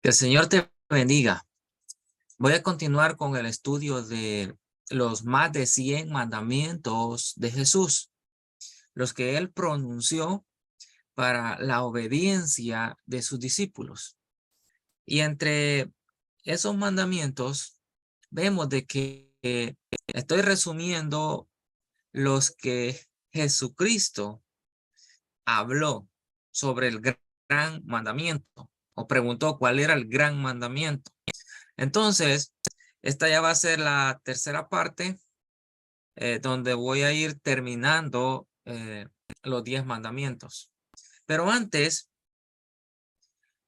Que el Señor te bendiga. Voy a continuar con el estudio de los más de 100 mandamientos de Jesús, los que él pronunció para la obediencia de sus discípulos. Y entre esos mandamientos vemos de que estoy resumiendo los que Jesucristo habló sobre el gran mandamiento o preguntó cuál era el gran mandamiento. Entonces, esta ya va a ser la tercera parte donde voy a ir terminando los 10 mandamientos. Pero antes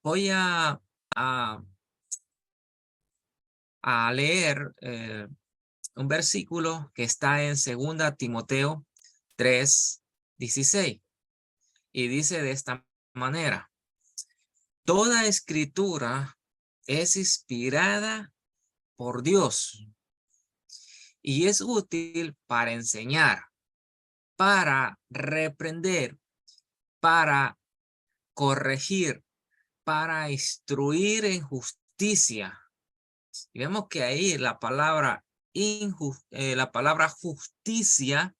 voy a, a leer un versículo que está en 2 Timoteo 3:16 y dice de esta manera: toda escritura es inspirada por Dios y es útil para enseñar, para reprender, para corregir, para instruir en justicia. Y vemos que ahí la palabra justicia,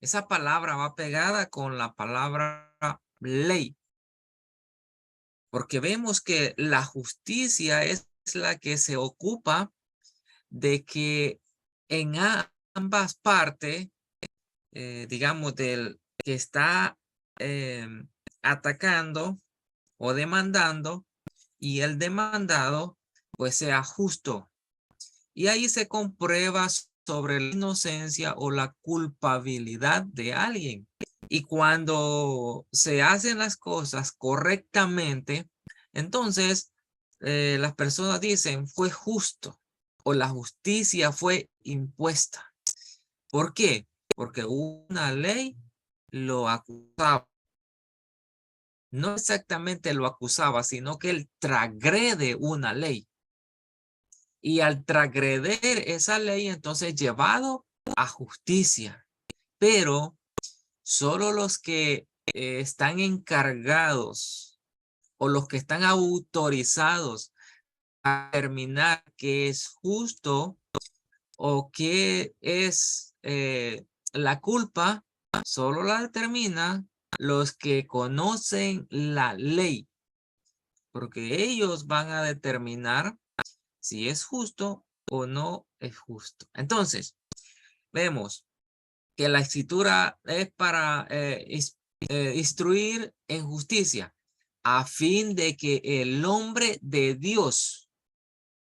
esa palabra va pegada con la palabra ley, porque vemos que la justicia es la que se ocupa de que en ambas partes, digamos, del que está atacando o demandando y el demandado pues sea justo. Y ahí se comprueba sobre la inocencia o la culpabilidad de alguien. Y cuando se hacen las cosas correctamente, entonces las personas dicen fue justo o la justicia fue impuesta. ¿Por qué? Porque una ley lo acusaba. No exactamente lo acusaba, sino que él transgrede una ley. Y al transgreder esa ley, entonces llevado a justicia. Pero solo los que están encargados o los que están autorizados a determinar qué es justo o qué es la culpa, solo la determinan los que conocen la ley, porque ellos van a determinar si es justo o no es justo. Entonces, vemos que la escritura es para instruir en justicia, a fin de que el hombre de Dios,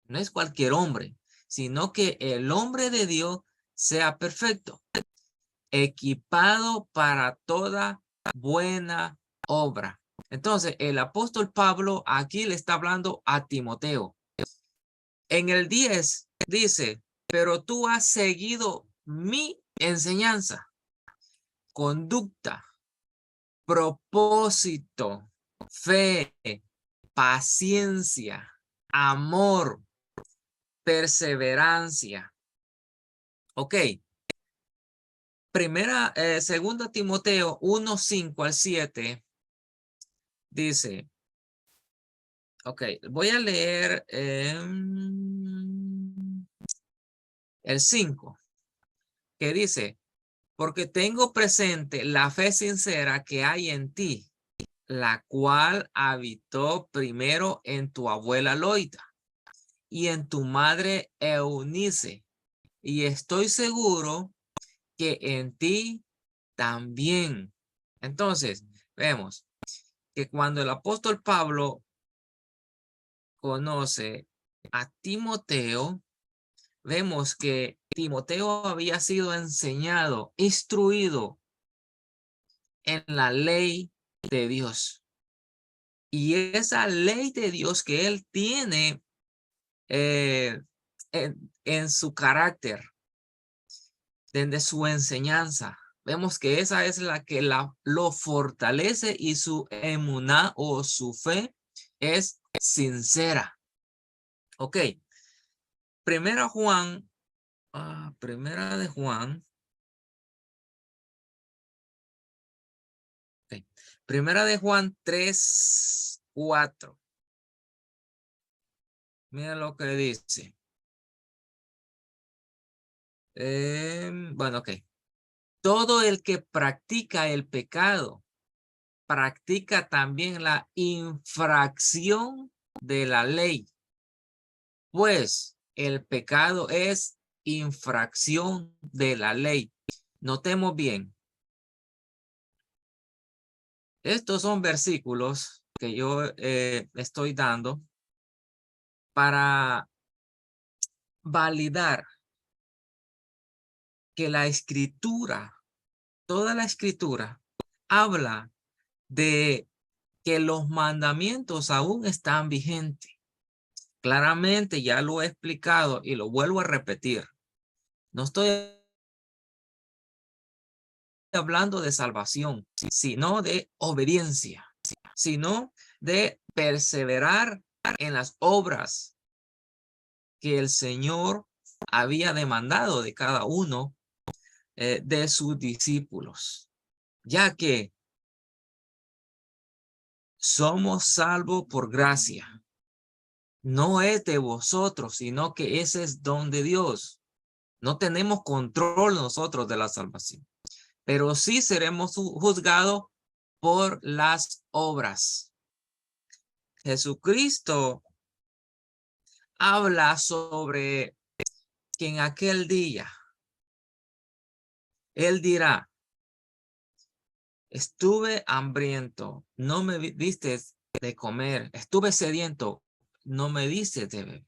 no es cualquier hombre, sino que el hombre de Dios sea perfecto, equipado para toda buena obra. Entonces, el apóstol Pablo aquí le está hablando a Timoteo. En el 10 dice, pero tú has seguido mi enseñanza, conducta, propósito, fe, paciencia, amor, perseverancia. Ok. Segunda Timoteo 1:5 al 7 dice, ok, voy a leer el 5, que dice, porque tengo presente la fe sincera que hay en ti, la cual habitó primero en tu abuela Loida y en tu madre Eunice, y estoy seguro que en ti también. Entonces, vemos que cuando el apóstol Pablo conoce a Timoteo, vemos que Timoteo había sido enseñado, instruido en la ley de Dios. Y esa ley de Dios que él tiene eh, en su carácter, desde su enseñanza, vemos que esa es la que lo fortalece y su emuná o su fe es sincera. Ok, primera Juan, primera de Juan, ok, primera de Juan 3:4 Mira lo que dice. Bueno, ok. Todo el que practica el pecado, practica también la infracción de la ley. Pues el pecado es infracción de la ley. Notemos bien. Estos son versículos que yo estoy dando para validar que la escritura, toda la escritura, habla de que los mandamientos aún están vigentes. Claramente ya lo he explicado y lo vuelvo a repetir. No estoy hablando de salvación, sino de obediencia, sino de perseverar en las obras que el Señor había demandado de cada uno de sus discípulos, ya que somos salvos por gracia. No es de vosotros, sino que ese es don de Dios. No tenemos control nosotros de la salvación, pero sí seremos juzgados por las obras. Jesucristo habla sobre que en aquel día Él dirá, estuve hambriento, no me diste de comer, estuve sediento, no me diste de beber,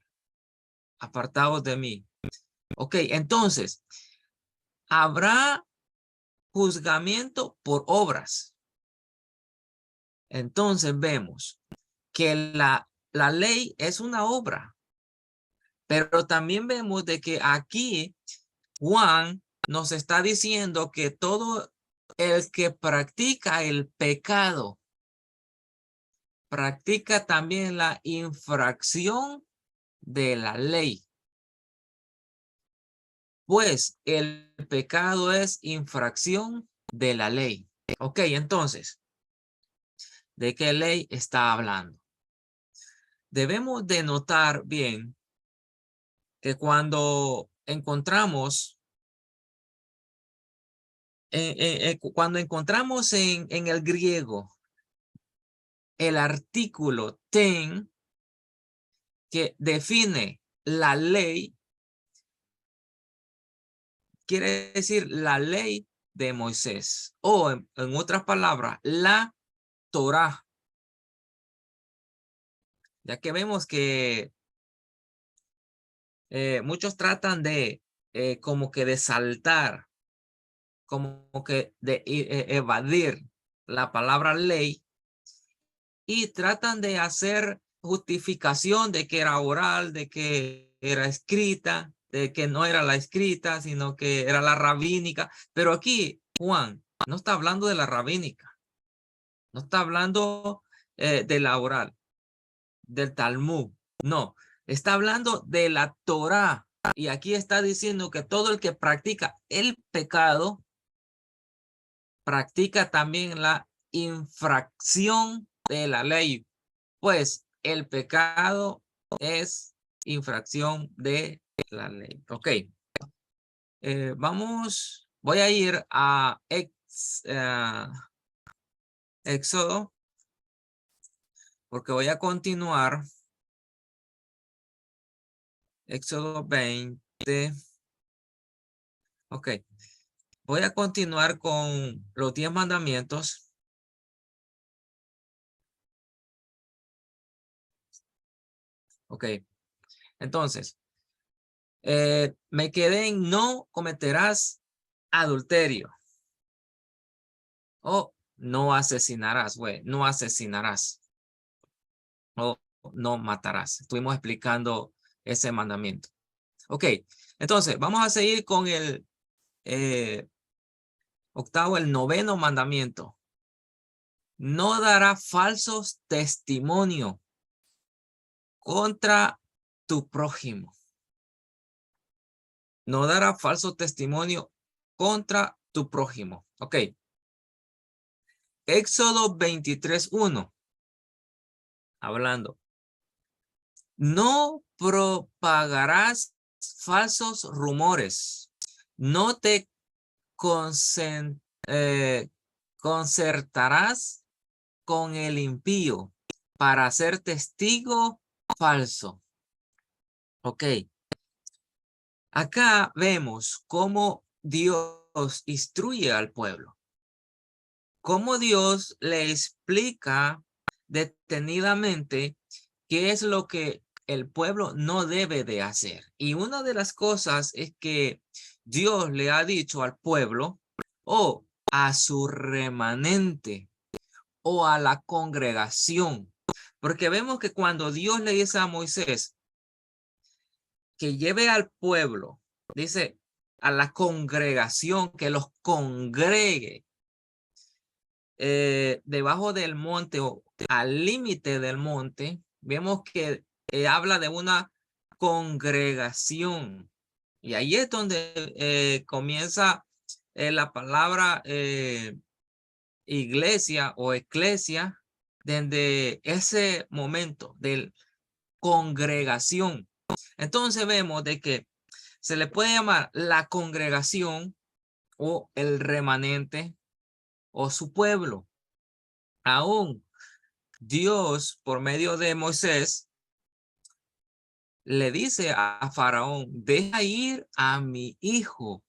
apartados de mí. Ok, entonces, habrá juzgamiento por obras. Entonces vemos que la ley es una obra, pero también vemos de que aquí Juan nos está diciendo que todo el que practica el pecado practica también la infracción de la ley. Pues el pecado es infracción de la ley. Ok, entonces, ¿de qué ley está hablando? Debemos de notar bien que cuando encontramos en el griego el artículo ten que define la ley, quiere decir la ley de Moisés o en otras palabras, la Torá. Ya que vemos que muchos tratan de como que de saltar, como que de evadir la palabra ley y tratan de hacer justificación de que era oral, de que era escrita, de que no era la escrita, sino que era la rabínica. Pero aquí Juan no está hablando de la rabínica, no está hablando de la oral, del Talmud, no, está hablando de la Torá. Y aquí está diciendo que todo el que practica el pecado, practica también la infracción de la ley. Pues el pecado es infracción de la ley. Ok. Voy a ir a Éxodo, porque voy a continuar. Éxodo 20. Ok. Voy a continuar con los 10 mandamientos. Ok. Entonces, me quedé en no cometerás adulterio. O no asesinarás, güey. No asesinarás. O no matarás. Estuvimos explicando ese mandamiento. Ok. Entonces, vamos a seguir con el octavo, el noveno mandamiento. No dará falsos testimonio contra tu prójimo. No dará falso testimonio contra tu prójimo. Ok. Éxodo 23:1. Hablando No propagarás falsos rumores. No te concen- eh, concertarás con el impío para ser testigo falso. Ok. Acá vemos cómo Dios instruye al pueblo, cómo Dios le explica detenidamente qué es lo que el pueblo no debe de hacer. Y una de las cosas es que Dios le ha dicho al pueblo o a su remanente o a la congregación, porque vemos que cuando Dios le dice a Moisés que lleve al pueblo, dice a la congregación, que los congregue debajo del monte o al límite del monte, vemos que habla de una congregación. Y ahí es donde comienza la palabra iglesia o eclesia, desde ese momento de congregación. Entonces vemos de que se le puede llamar la congregación o el remanente o su pueblo. Aún Dios, por medio de Moisés, le dice a Faraón, deja ir a mi hijo.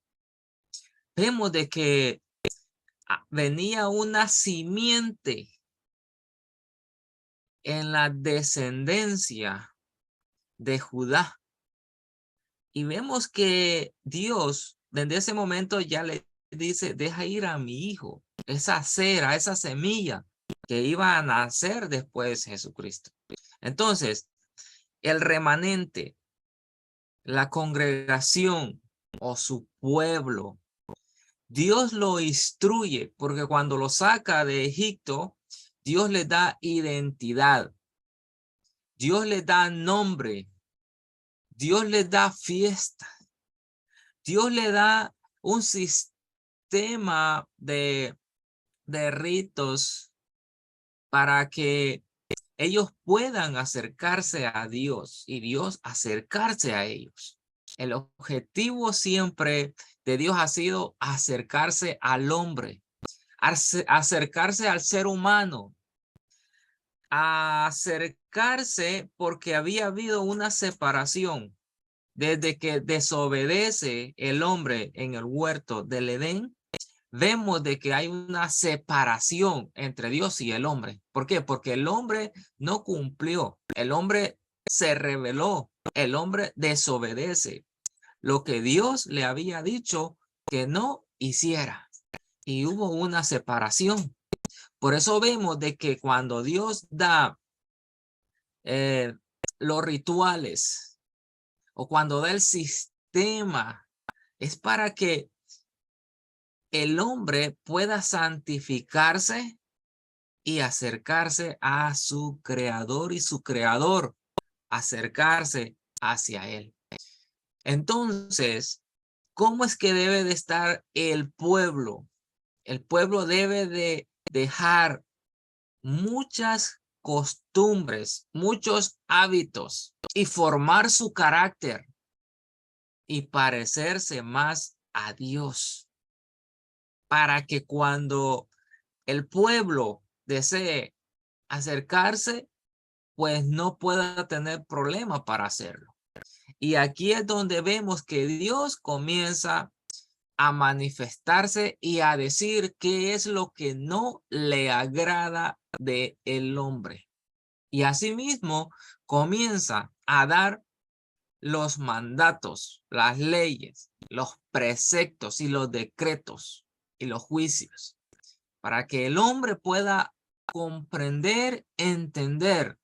Vemos de que venía una simiente en la descendencia de Judá. Y vemos que Dios, desde ese momento ya le dice, deja ir a mi hijo, esa cera, esa semilla que iba a nacer después de Jesucristo. Entonces, el remanente, la congregación o su pueblo, Dios lo instruye porque cuando lo saca de Egipto, Dios le da identidad, Dios le da nombre, Dios le da fiesta, Dios le da un sistema de ritos para que ellos puedan acercarse a Dios y Dios acercarse a ellos. El objetivo siempre de Dios ha sido acercarse al hombre, acercarse al ser humano, acercarse porque había habido una separación desde que desobedece el hombre en el huerto del Edén. Vemos de que hay una separación entre Dios y el hombre. ¿Por qué? Porque el hombre no cumplió, el hombre se rebeló, el hombre desobedece lo que Dios le había dicho que no hiciera. Y hubo una separación. Por eso vemos de que cuando Dios da eh, los rituales o cuando da el sistema, es para que el hombre pueda santificarse y acercarse a su creador y su creador acercarse hacia él. Entonces, ¿cómo es que debe de estar el pueblo? El pueblo debe de dejar muchas costumbres, muchos hábitos y formar su carácter y parecerse más a Dios para que cuando el pueblo desee acercarse, pues no pueda tener problema para hacerlo. Y aquí es donde vemos que Dios comienza a manifestarse y a decir qué es lo que no le agrada de el hombre. Y asimismo comienza a dar los mandatos, las leyes, los preceptos y los decretos y los juicios para que el hombre pueda comprender, entender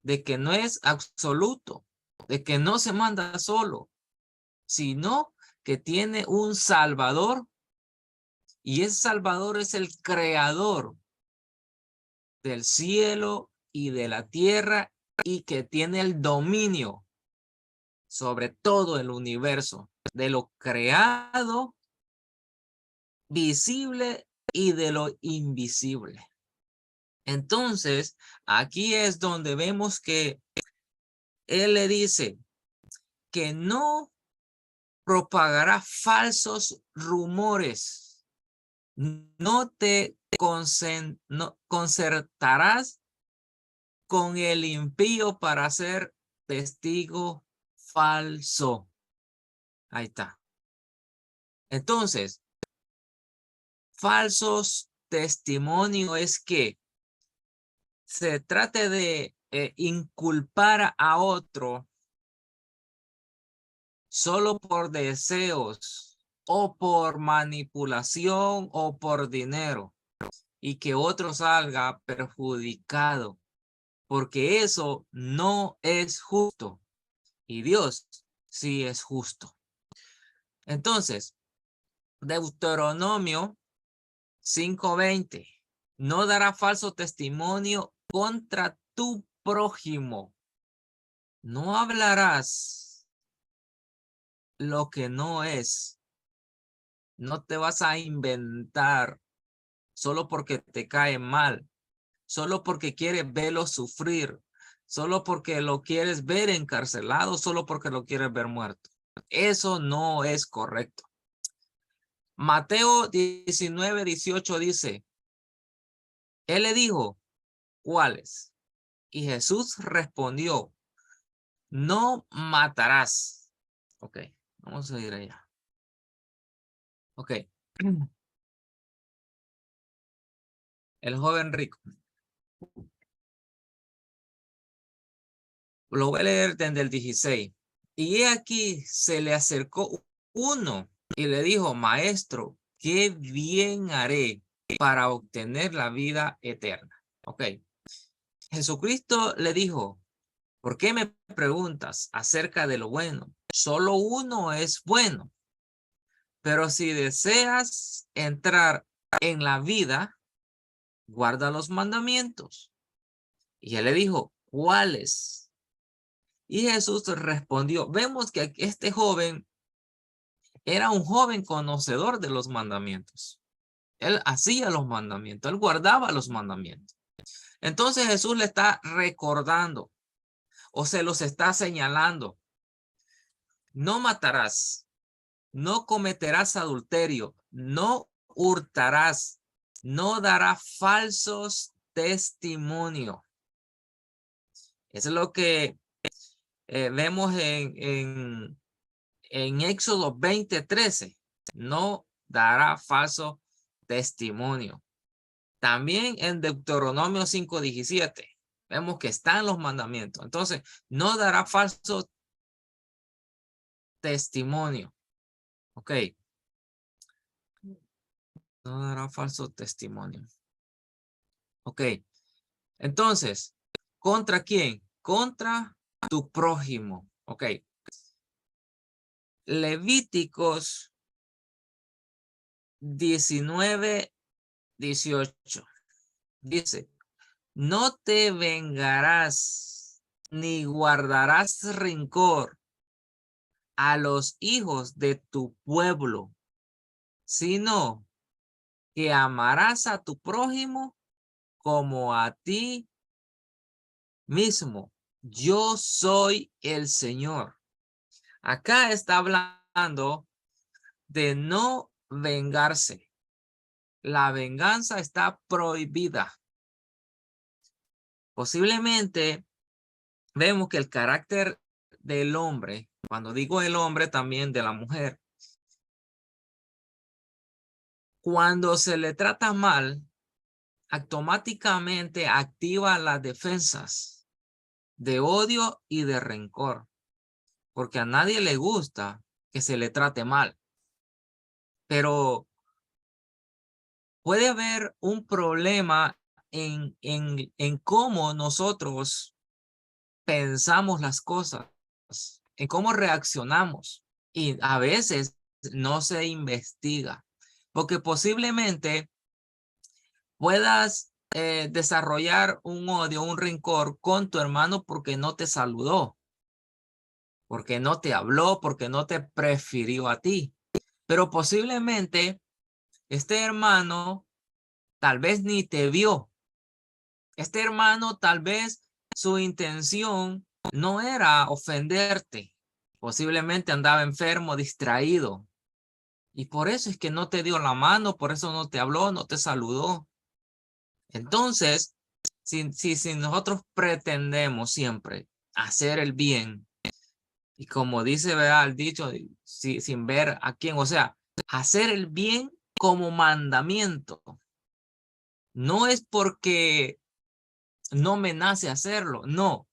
de que no es absoluto, de que no se manda solo, sino que tiene un Salvador y ese Salvador es el creador del cielo y de la tierra y que tiene el dominio sobre todo el universo, de lo creado, visible y de lo invisible. Entonces, aquí es donde vemos que él le dice que no propagará falsos rumores. No te concertarás con el impío para ser testigo falso. Ahí está. Entonces, falsos testimonios es que se trate de inculpar a otro solo por deseos o por manipulación o por dinero y que otro salga perjudicado, porque eso no es justo y Dios sí es justo. Entonces, Deuteronomio 5:20, no dará falso testimonio contra tu prójimo. No hablarás lo que no es. No te vas a inventar solo porque te cae mal, solo porque quieres verlo sufrir, solo porque lo quieres ver encarcelado, solo porque lo quieres ver muerto. Eso no es correcto. Mateo 19:18 dice, él le dijo, ¿cuáles? Y Jesús respondió, no matarás. Ok, vamos a ir allá. Ok. El joven rico. Lo voy a leer desde el 16. Y aquí se le acercó uno y le dijo, maestro, ¿qué bien haré para obtener la vida eterna? Ok. Jesucristo le dijo, ¿por qué me preguntas acerca de lo bueno? Solo uno es bueno. Pero si deseas entrar en la vida, guarda los mandamientos. Y él le dijo, ¿cuáles? Y Jesús respondió, vemos que este joven era un joven conocedor de los mandamientos. Él hacía los mandamientos, él guardaba los mandamientos. Entonces Jesús le está recordando o se los está señalando. No matarás, no cometerás adulterio, no hurtarás, no darás falsos testimonios. Eso es lo que vemos en Éxodo 20:13. No dará falso testimonio. También en Deuteronomio 5:17 vemos que están los mandamientos. Entonces, no dará falso testimonio. Ok. No dará falso testimonio. Ok. Entonces, ¿contra quién? Contra tu prójimo. Ok. Levíticos 19:18 dice, no te vengarás ni guardarás rencor a los hijos de tu pueblo, sino que amarás a tu prójimo como a ti mismo. Yo soy el Señor. Acá está hablando de no vengarse. La venganza está prohibida. Posiblemente vemos que el carácter del hombre, cuando digo el hombre también de la mujer, cuando se le trata mal, automáticamente activa las defensas de odio y de rencor, porque a nadie le gusta que se le trate mal. Pero puede haber un problema en cómo nosotros pensamos las cosas, en cómo reaccionamos. Y a veces no se investiga, porque posiblemente puedas desarrollar un odio, un rencor con tu hermano porque no te saludó, porque no te habló, porque no te prefirió a ti. Pero posiblemente este hermano tal vez ni te vio. Este hermano tal vez su intención no era ofenderte. Posiblemente andaba enfermo, distraído. Y por eso es que no te dio la mano, por eso no te habló, no te saludó. Entonces, si nosotros pretendemos siempre hacer el bien, y como dice, ¿verdad?, el dicho, sin ver a quién, o sea, hacer el bien como mandamiento, no es porque no me nace hacerlo, no.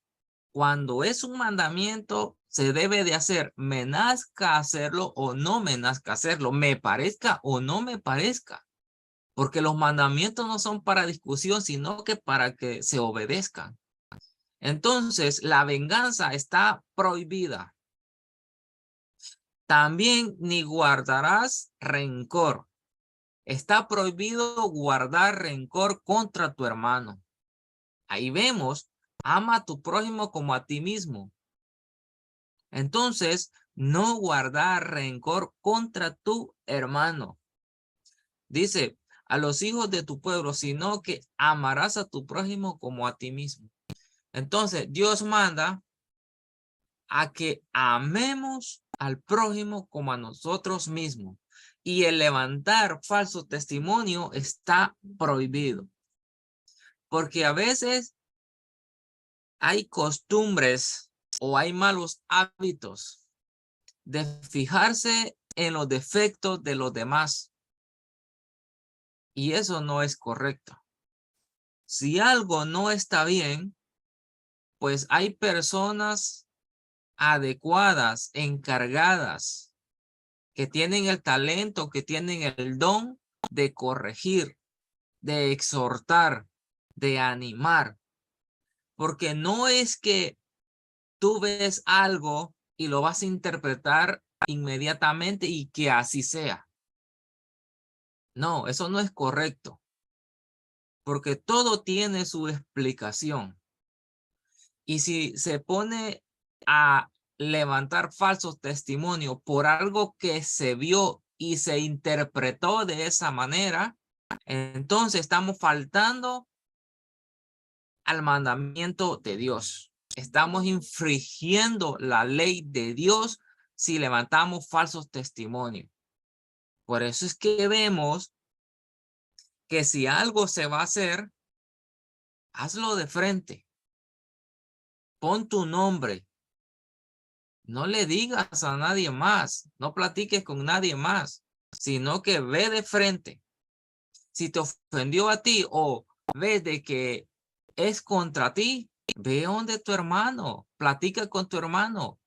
Cuando es un mandamiento, se debe de hacer, me nazca hacerlo o no me nazca hacerlo, me parezca o no me parezca. Porque los mandamientos no son para discusión, sino que para que se obedezcan. Entonces, la venganza está prohibida. También ni guardarás rencor. Está prohibido guardar rencor contra tu hermano. Ahí vemos, ama a tu prójimo como a ti mismo. Entonces, no guardar rencor contra tu hermano. Dice, a los hijos de tu pueblo, sino que amarás a tu prójimo como a ti mismo. Entonces, Dios manda a que amemos al prójimo como a nosotros mismos. Y el levantar falso testimonio está prohibido. Porque a veces hay costumbres o hay malos hábitos de fijarse en los defectos de los demás. Y eso no es correcto. Si algo no está bien, pues hay personas adecuadas, encargadas, que tienen el talento, que tienen el don de corregir, de exhortar, de animar. Porque no es que tú ves algo y lo vas a interpretar inmediatamente y que así sea. No, eso no es correcto. Porque todo tiene su explicación. Y si se pone a levantar falsos testimonios por algo que se vio y se interpretó de esa manera, entonces estamos faltando al mandamiento de Dios. Estamos infringiendo la ley de Dios si levantamos falsos testimonios. Por eso es que vemos que si algo se va a hacer, hazlo de frente. Pon tu nombre. No le digas a nadie más, no platiques con nadie más, sino que ve de frente. Si te ofendió a ti o ves de que es contra ti, ve donde tu hermano, platica con tu hermano.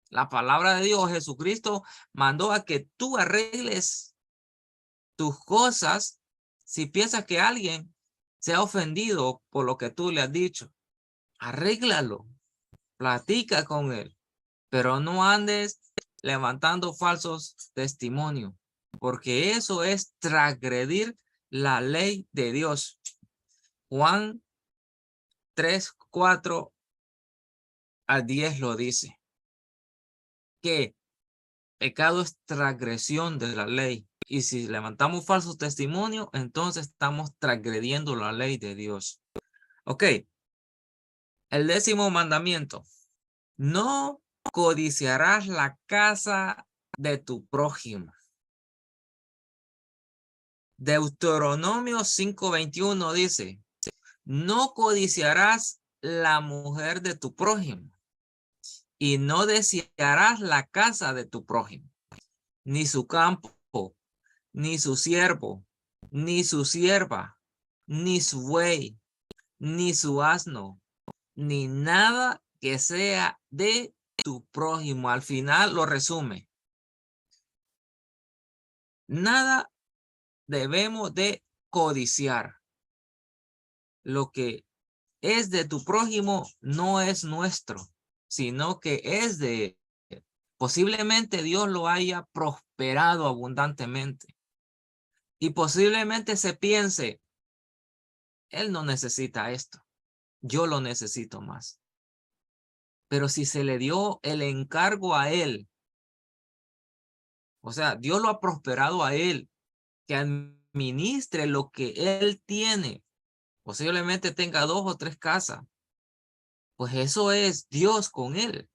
La palabra de Dios, Jesucristo, mandó a que tú arregles tus cosas si piensas que alguien se ha ofendido por lo que tú le has dicho. Arréglalo, platica con él. Pero no andes levantando falsos testimonios, porque eso es transgredir la ley de Dios. Juan 3:4-10 lo dice, que pecado es transgresión de la ley. Y si levantamos falsos testimonios, entonces estamos transgrediendo la ley de Dios. Ok, el 10º mandamiento. No codiciarás la casa de tu prójimo. Deuteronomio 5:21 dice, no codiciarás la mujer de tu prójimo y no desearás la casa de tu prójimo, ni su campo, ni su siervo, ni su sierva, ni su buey, ni su asno, ni nada que sea de tu prójimo. Al final lo resume. Nada debemos de codiciar. Lo que es de tu prójimo no es nuestro, sino que es de, posiblemente Dios lo haya prosperado abundantemente. Y posiblemente se piense, él no necesita esto, yo lo necesito más. Pero si se le dio el encargo a él, o sea, Dios lo ha prosperado a él, que administre lo que él tiene. Posiblemente tenga 2 o 3 casas. Pues eso es Dios con él.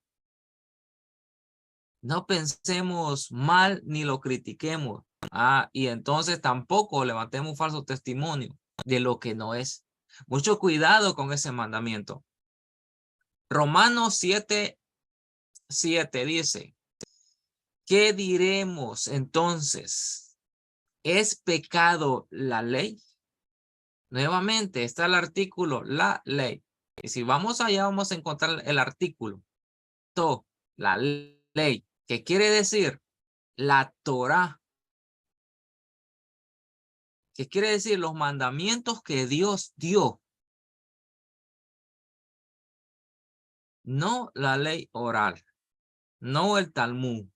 No pensemos mal ni lo critiquemos. Y entonces tampoco levantemos un falso testimonio de lo que no es. Mucho cuidado con ese mandamiento. Romanos 7:7 dice, ¿qué diremos entonces? ¿Es pecado la ley? Nuevamente está el artículo, la ley. Y si vamos allá, vamos a encontrar el artículo, la ley, que quiere decir la Torá, que quiere decir los mandamientos que Dios dio. No la ley oral, no el Talmud,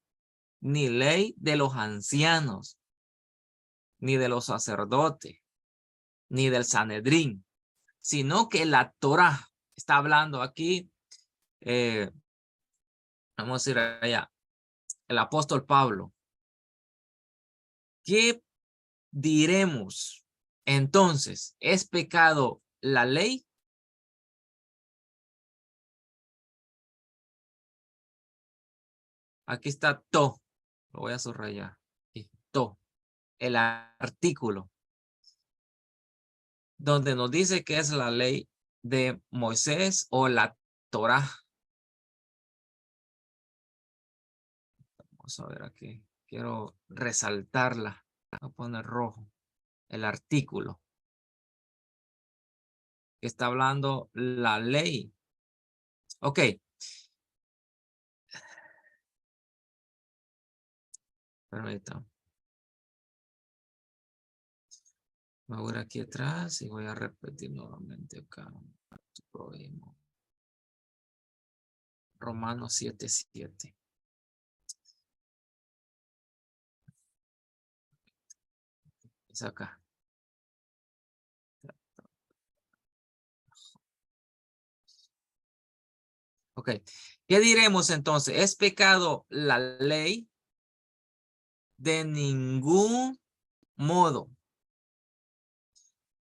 ni ley de los ancianos, ni de los sacerdotes, ni del Sanedrín, sino que la Torá está hablando aquí. Vamos a ir allá. El apóstol Pablo. ¿Qué diremos? Entonces, ¿es pecado la ley? Aquí está to. Lo voy a subrayar. To. El artículo donde nos dice que es la ley de Moisés o la Torá. Vamos a ver aquí. Quiero resaltarla. Voy a poner rojo. El artículo que está hablando la ley. Ok. Permítame. Me voy a ir aquí atrás y voy a repetir nuevamente acá. Tu prójimo. Romanos 7:7. Es acá. Ok. ¿Qué diremos entonces? ¿Es pecado la ley? De ningún modo.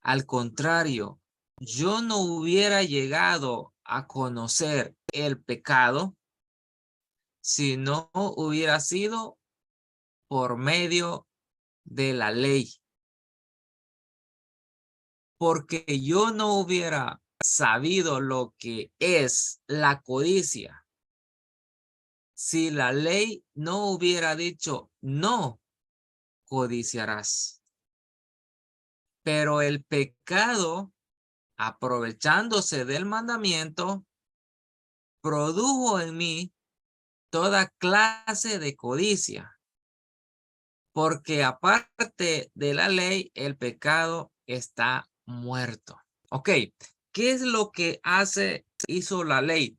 Al contrario, yo no hubiera llegado a conocer el pecado si no hubiera sido por medio de la ley. Porque yo no hubiera sabido lo que es la codicia si la ley no hubiera dicho no codiciarás. Pero el pecado, aprovechándose del mandamiento, produjo en mí toda clase de codicia, porque aparte de la ley, el pecado está muerto. Ok, ¿qué es lo que hizo la ley?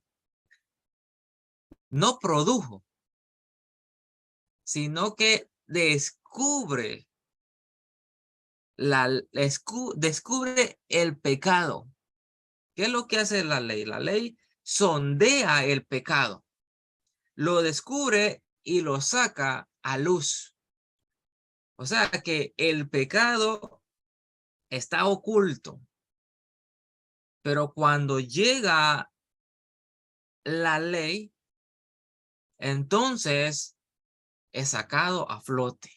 No produjo, sino que descubre el pecado. ¿Qué es lo que hace la ley? La ley sondea el pecado, lo descubre y lo saca a luz. O sea que el pecado está oculto, pero cuando llega la ley, entonces es sacado a flote.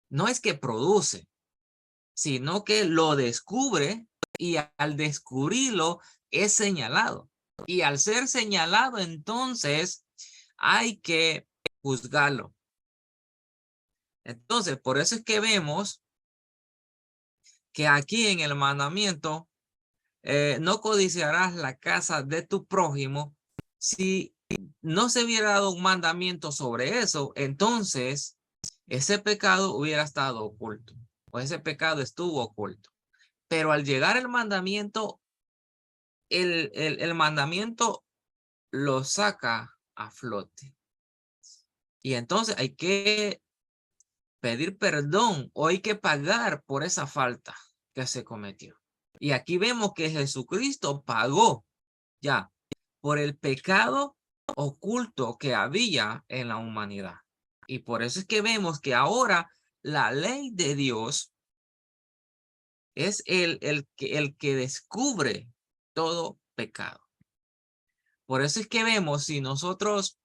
No es que produce, sino que lo descubre y al descubrirlo es señalado. Y al ser señalado, entonces hay que juzgarlo. Entonces, por eso es que vemos que aquí en el mandamiento no codiciarás la casa de tu prójimo. Si no se hubiera dado un mandamiento sobre eso, entonces ese pecado hubiera estado oculto o ese pecado estuvo oculto. Pero al llegar el mandamiento, el mandamiento lo saca a flote. Y entonces hay que pedir perdón o hay que pagar por esa falta que se cometió. Y aquí vemos que Jesucristo pagó ya por el pecado oculto que había en la humanidad. Y por eso es que vemos que ahora la ley de Dios es el que descubre todo pecado. Por eso es que vemos, si nosotros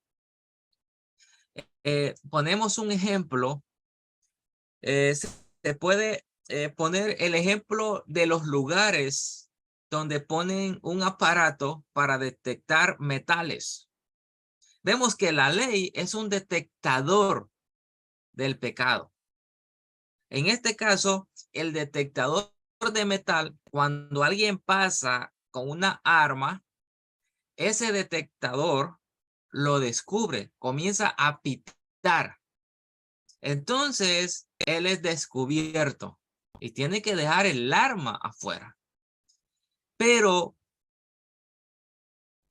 ponemos un ejemplo, se puede poner el ejemplo de los lugares donde ponen un aparato para detectar metales. Vemos que la ley es un detectador del pecado. En este caso, el detectador de metal, cuando alguien pasa con una arma, ese detectador lo descubre, comienza a pitar. Entonces, él es descubierto y tiene que dejar el arma afuera. Pero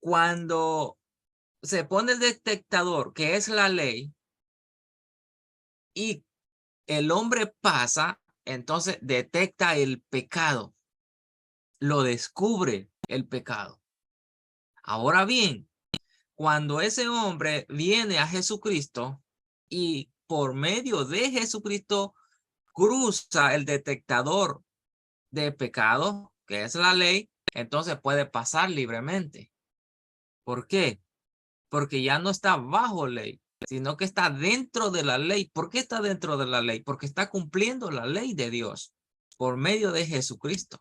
cuando se pone el detectador, que es la ley, y el hombre pasa, entonces detecta el pecado, lo descubre el pecado. Ahora bien, cuando ese hombre viene a Jesucristo y por medio de Jesucristo cruza el detectador de pecado, que es la ley, entonces puede pasar libremente. ¿Por qué? Porque ya no está bajo ley, sino que está dentro de la ley. ¿Por qué está dentro de la ley? Porque está cumpliendo la ley de Dios por medio de Jesucristo.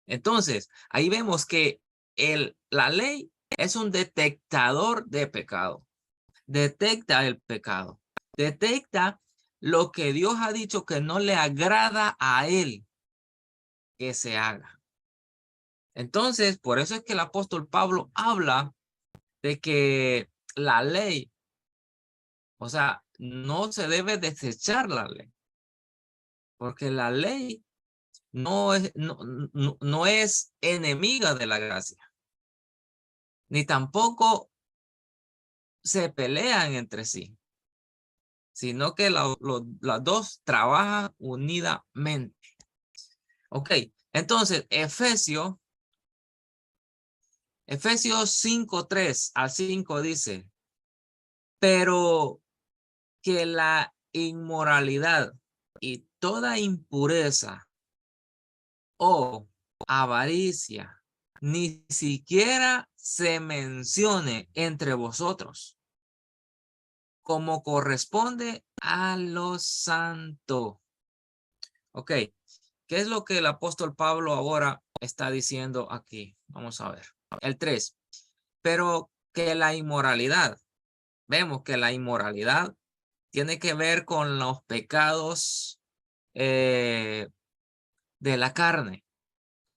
Entonces, ahí vemos que la ley es un detectador de pecado. Detecta el pecado. Detecta lo que Dios ha dicho que no le agrada a él que se haga. Entonces, por eso es que el apóstol Pablo habla de que la ley, o sea, no se debe desechar la ley, porque la ley no es enemiga de la gracia, ni tampoco se pelean entre sí, sino que las dos trabajan unidamente. Ok, entonces Efesios 5:3 al 5 dice, pero que la inmoralidad y toda impureza o avaricia ni siquiera se mencione entre vosotros, como corresponde a lo santo. Ok, ¿qué es lo que el apóstol Pablo ahora está diciendo aquí? Vamos a ver. El 3. Pero que la inmoralidad, vemos que la inmoralidad tiene que ver con los pecados de la carne,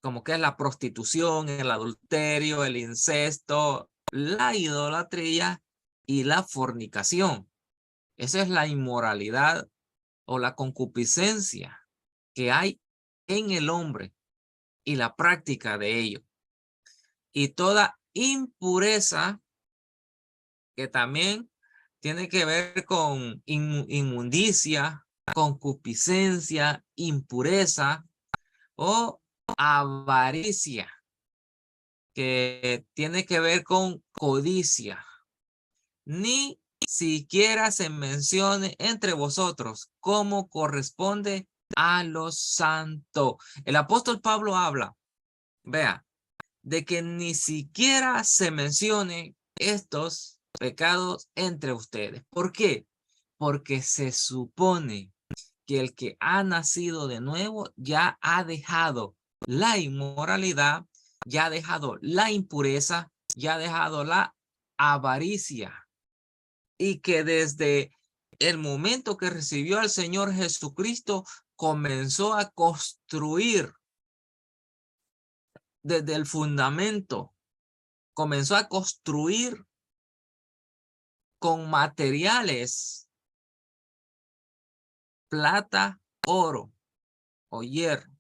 como que es la prostitución, el adulterio, el incesto, la idolatría y la fornicación. Esa es la inmoralidad o la concupiscencia que hay en el hombre y la práctica de ello. Y toda impureza que también tiene que ver con inmundicia, concupiscencia, impureza o avaricia, que tiene que ver con codicia. Ni siquiera se mencione entre vosotros como corresponde a los santos. El apóstol Pablo habla, vea, de que ni siquiera se mencione estos pecados entre ustedes. ¿Por qué? Porque se supone que el que ha nacido de nuevo ya ha dejado la inmoralidad, ya ha dejado la impureza, ya ha dejado la avaricia, y que desde el momento que recibió al Señor Jesucristo comenzó a construir desde el fundamento, comenzó a construir con materiales, plata, oro o hierro.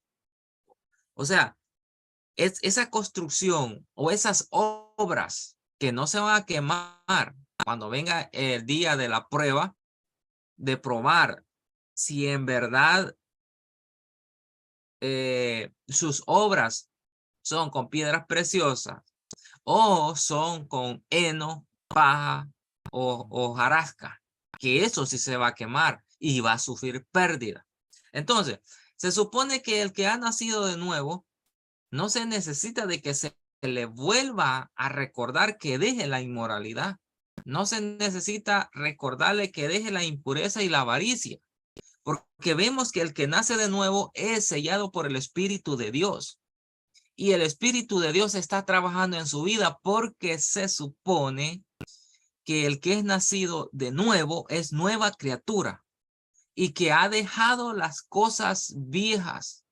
O sea, es esa construcción o esas obras que no se van a quemar cuando venga el día de la prueba, de probar si en verdad sus obras son con piedras preciosas o son con heno, paja o hojarasca, que eso sí se va a quemar y va a sufrir pérdida. Entonces, se supone que el que ha nacido de nuevo no se necesita de que se le vuelva a recordar que deje la inmoralidad. No se necesita recordarle que deje la impureza y la avaricia, porque vemos que el que nace de nuevo es sellado por el Espíritu de Dios. Y el Espíritu de Dios está trabajando en su vida porque se supone que el que es nacido de nuevo es nueva criatura y que ha dejado las cosas viejas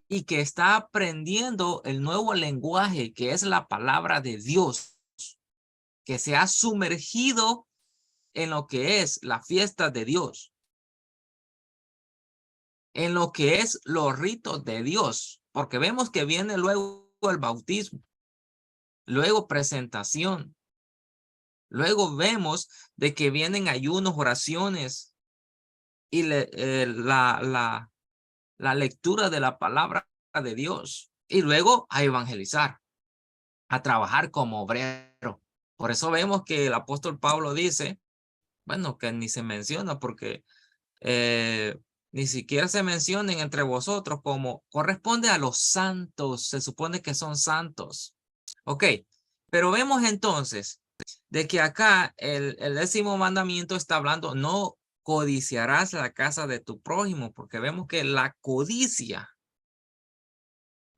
y que está aprendiendo el nuevo lenguaje que es la palabra de Dios, que se ha sumergido en lo que es la fiesta de Dios, en lo que es los ritos de Dios, porque vemos que viene luego el bautismo, luego presentación, luego vemos de que vienen ayunos, oraciones y la lectura de la palabra de Dios, y luego a evangelizar, a trabajar como obrero. Por eso vemos que el apóstol Pablo dice, bueno, que ni se menciona porque ni siquiera se mencionen entre vosotros como corresponde a los santos, se supone que son santos. Ok, pero vemos entonces de que acá el 10º mandamiento está hablando, no codiciarás la casa de tu prójimo, porque vemos que la codicia,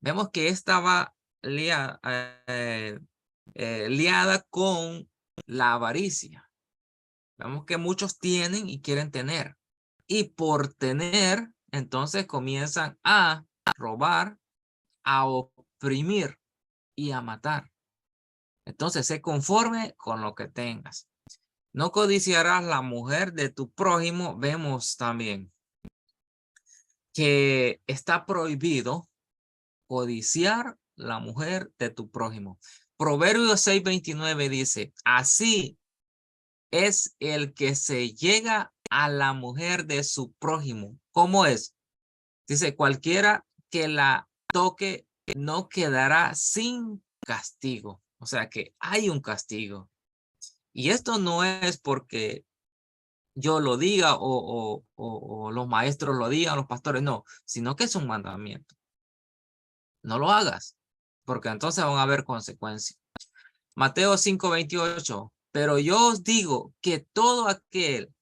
vemos que esta va liada con la avaricia. Vemos que muchos tienen y quieren tener. Y por tener, entonces comienzan a robar, a oprimir y a matar. Entonces, sé conforme con lo que tengas. No codiciarás la mujer de tu prójimo. Vemos también que está prohibido codiciar la mujer de tu prójimo. Proverbios 6:29 dice, así es el que se llega a la mujer de su prójimo. ¿Cómo es? Dice, cualquiera que la toque no quedará sin castigo. O sea que hay un castigo. Y esto no es porque yo lo diga o los maestros lo digan, los pastores, no, sino que es un mandamiento. No lo hagas, porque entonces van a haber consecuencias. Mateo 5:28, pero yo os digo que todo aquel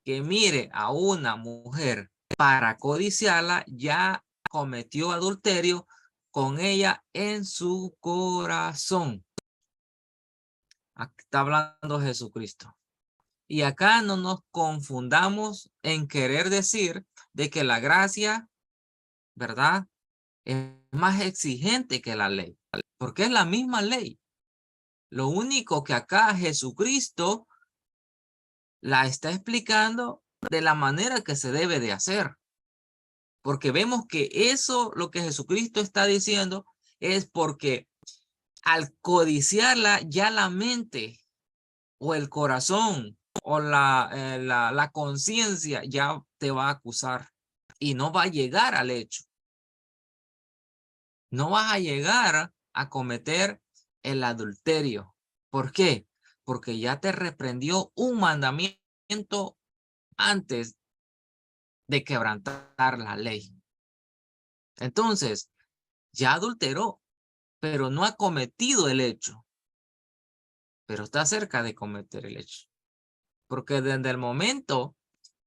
que mire a una mujer para codiciarla, ya cometió adulterio con ella en su corazón. Aquí está hablando Jesucristo. Y acá no nos confundamos en querer decir de que la gracia, ¿verdad?, es más exigente que la ley, porque es la misma ley. Lo único que acá Jesucristo la está explicando de la manera que se debe de hacer. Porque vemos que eso, lo que Jesucristo está diciendo, es porque al codiciarla ya la mente o el corazón o la conciencia ya te va a acusar y no va a llegar al hecho. No vas a llegar a cometer el adulterio. ¿Por qué? Porque ya te reprendió un mandamiento antes de quebrantar la ley. Entonces, ya adulteró, pero no ha cometido el hecho, pero está cerca de cometer el hecho. Porque desde el momento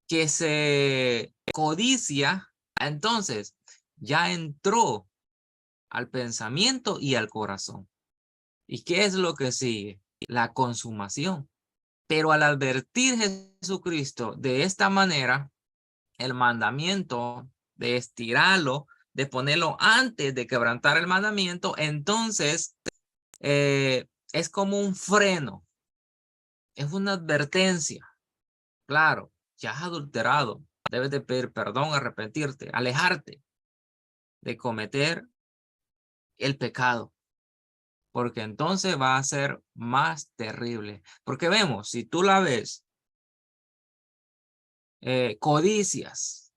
que se codicia, entonces ya entró al pensamiento y al corazón. ¿Y qué es lo que sigue? La consumación. Pero al advertir Jesucristo de esta manera, el mandamiento de estirarlo, de ponerlo antes de quebrantar el mandamiento, entonces es como un freno, es una advertencia. Claro, ya has adulterado, debes de pedir perdón, arrepentirte, alejarte de cometer el pecado, porque entonces va a ser más terrible. Porque vemos, si tú la ves, codicias,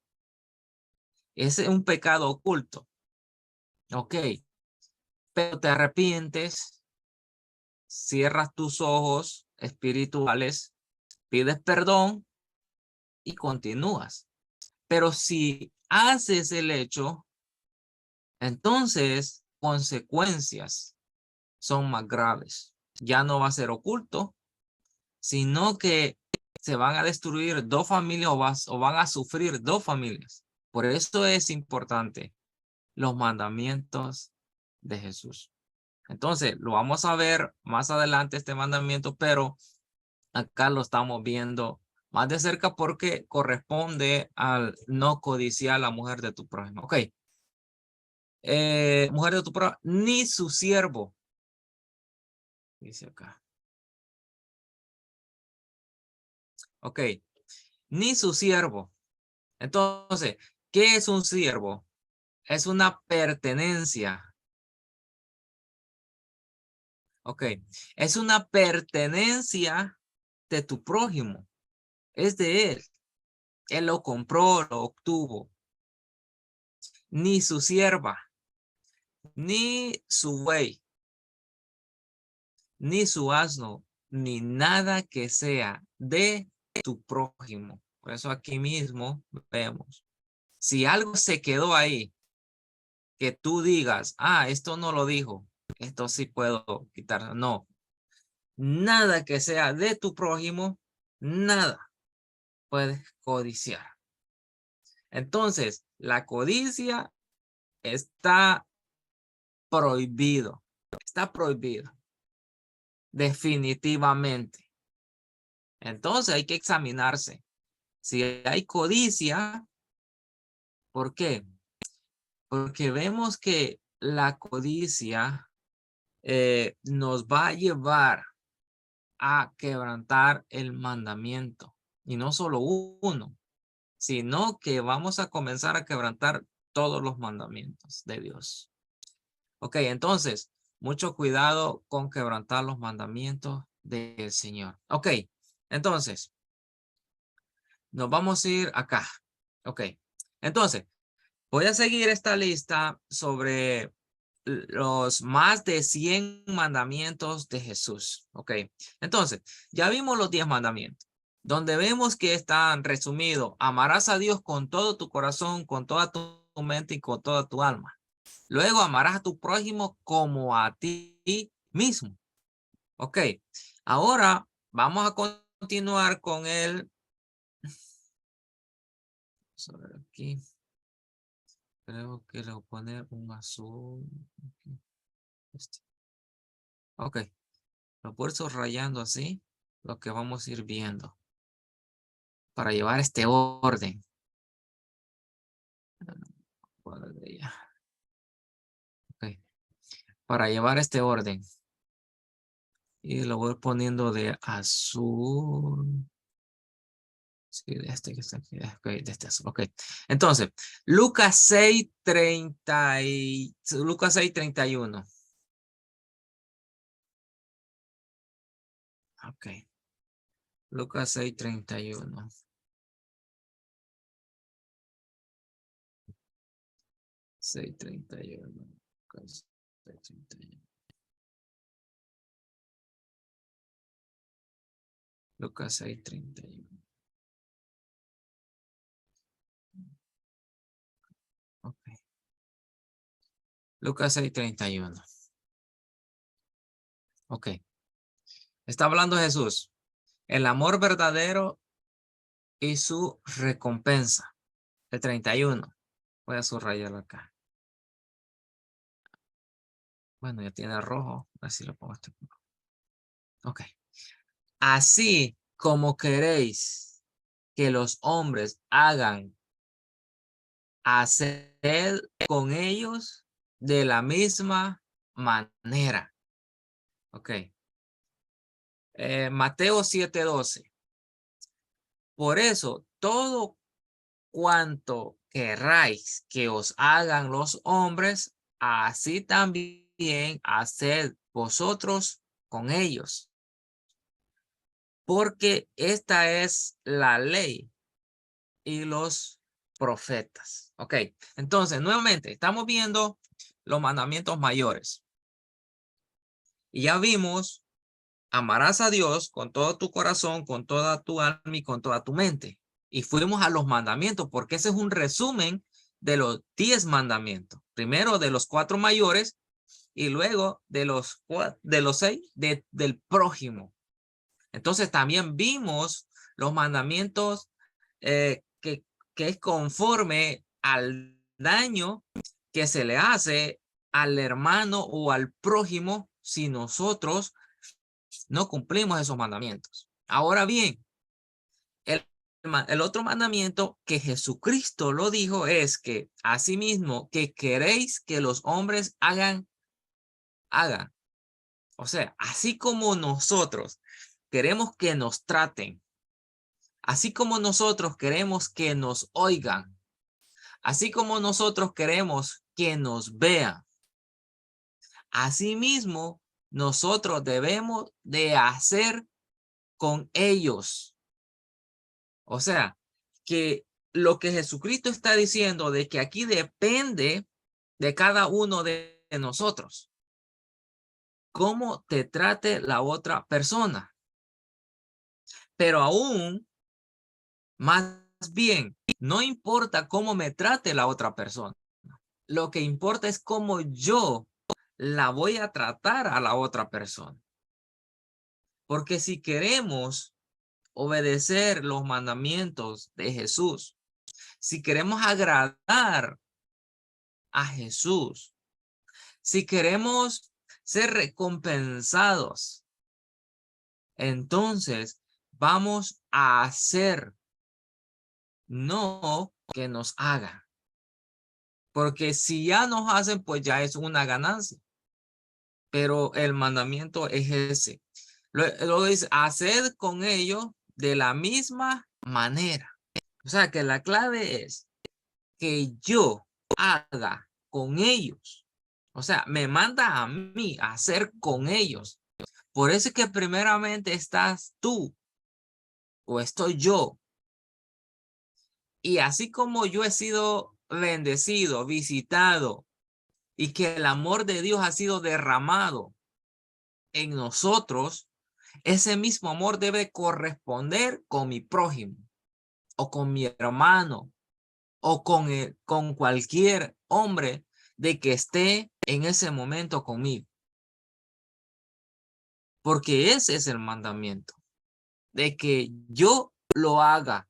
es un pecado oculto, ok, pero te arrepientes, cierras tus ojos espirituales, pides perdón y continúas. Pero si haces el hecho, entonces consecuencias son más graves. Ya no va a ser oculto, sino que se van a destruir dos familias o van a sufrir dos familias. Por eso es importante los mandamientos de Jesús. Entonces, lo vamos a ver más adelante este mandamiento, pero acá lo estamos viendo más de cerca porque corresponde al no codiciar a la mujer de tu prójimo. Ok. Mujer de tu prójimo, ni su siervo. Dice acá. Ok. Ni su siervo. Entonces, ¿qué es un siervo? Es una pertenencia. Ok. Es una pertenencia de tu prójimo. Es de él. Él lo compró, lo obtuvo. Ni su sierva, ni su buey, ni su asno, ni nada que sea de tu prójimo. Por eso aquí mismo vemos. Si algo se quedó ahí, que tú digas, ah, esto no lo dijo, esto sí puedo quitar. No, nada que sea de tu prójimo, nada puedes codiciar. Entonces, la codicia está prohibido. Está prohibido. Definitivamente. Entonces hay que examinarse. Si hay codicia, ¿por qué? Porque vemos que la codicia nos va a llevar a quebrantar el mandamiento. Y no solo uno, sino que vamos a comenzar a quebrantar todos los mandamientos de Dios. Ok, entonces, mucho cuidado con quebrantar los mandamientos del Señor. Ok, entonces, nos vamos a ir acá. Ok, entonces, voy a seguir esta lista sobre los más de 100 mandamientos de Jesús. Ok, entonces, ya vimos los 10 mandamientos, donde vemos que están resumidos. Amarás a Dios con todo tu corazón, con toda tu mente y con toda tu alma. Luego amarás a tu prójimo como a ti mismo. Ok, ahora vamos a continuar con el... Vamos a ver aquí. Creo que le voy a poner un azul. Este. Ok, lo puedo subrayando así, lo que vamos a ir viendo. Para llevar este orden. Okay. Para llevar este orden. Y lo voy poniendo de azul. Sí, de este que está aquí. Okay, de este azul. Ok. Entonces, Lucas 6:31. Ok. Lucas 6:31. 6:31. Lucas 6:31. Lucas 6:31. Ok. Lucas 6:31. Ok. Está hablando Jesús. El amor verdadero y su recompensa. El 31. Voy a subrayarlo acá. Bueno, ya tiene rojo. Así lo pongo. Ok. Así como queréis que los hombres hagan, hacer con ellos de la misma manera. Ok. Mateo 7:12. Por eso, todo cuanto querráis que os hagan los hombres, así también haced vosotros con ellos. Porque esta es la ley y los profetas. Ok, entonces nuevamente estamos viendo los mandamientos mayores. Y ya vimos, amarás a Dios con todo tu corazón, con toda tu alma y con toda tu mente. Y fuimos a los mandamientos, porque ese es un resumen de los 10 mandamientos. Primero de los 4 mayores y luego de los 6 del prójimo. Entonces también vimos los mandamientos que es conforme al daño que se le hace al hermano o al prójimo si nosotros no cumplimos esos mandamientos. Ahora bien, el otro mandamiento que Jesucristo lo dijo es que asimismo que queréis que los hombres hagan. O sea, así como nosotros queremos que nos traten, así como nosotros queremos que nos oigan, así como nosotros queremos que nos vean, asimismo nosotros debemos de hacer con ellos. O sea, que lo que Jesucristo está diciendo de que aquí depende de cada uno de nosotros. Cómo te trate la otra persona. Pero aún más bien, no importa cómo me trate la otra persona. Lo que importa es cómo yo la voy a tratar a la otra persona. Porque si queremos obedecer los mandamientos de Jesús, si queremos agradar a Jesús, si queremos ser recompensados, entonces vamos a hacer, no que nos hagan. Porque si ya nos hacen, pues ya es una ganancia. Pero el mandamiento es ese. Lo dice, haced con ellos de la misma manera. O sea que la clave es que yo haga con ellos. O sea, me manda a mí a hacer con ellos. Por eso es que primeramente estás tú o estoy yo. Y así como yo he sido bendecido, visitado, y que el amor de Dios ha sido derramado en nosotros, ese mismo amor debe corresponder con mi prójimo o con mi hermano o con cualquier hombre de que esté en ese momento conmigo. Porque ese es el mandamiento, de que yo lo haga,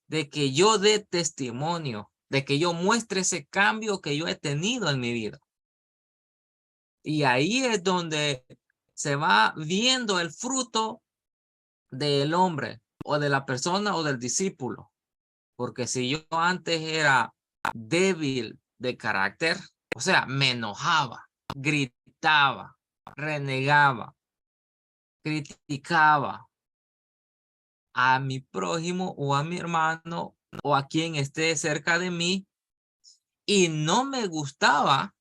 de que yo dé testimonio, de que yo muestre ese cambio que yo he tenido en mi vida. Y ahí es donde se va viendo el fruto del hombre o de la persona o del discípulo. Porque si yo antes era débil de carácter, o sea, me enojaba, gritaba, renegaba, criticaba a mi prójimo o a mi hermano o a quien esté cerca de mí y no me gustaba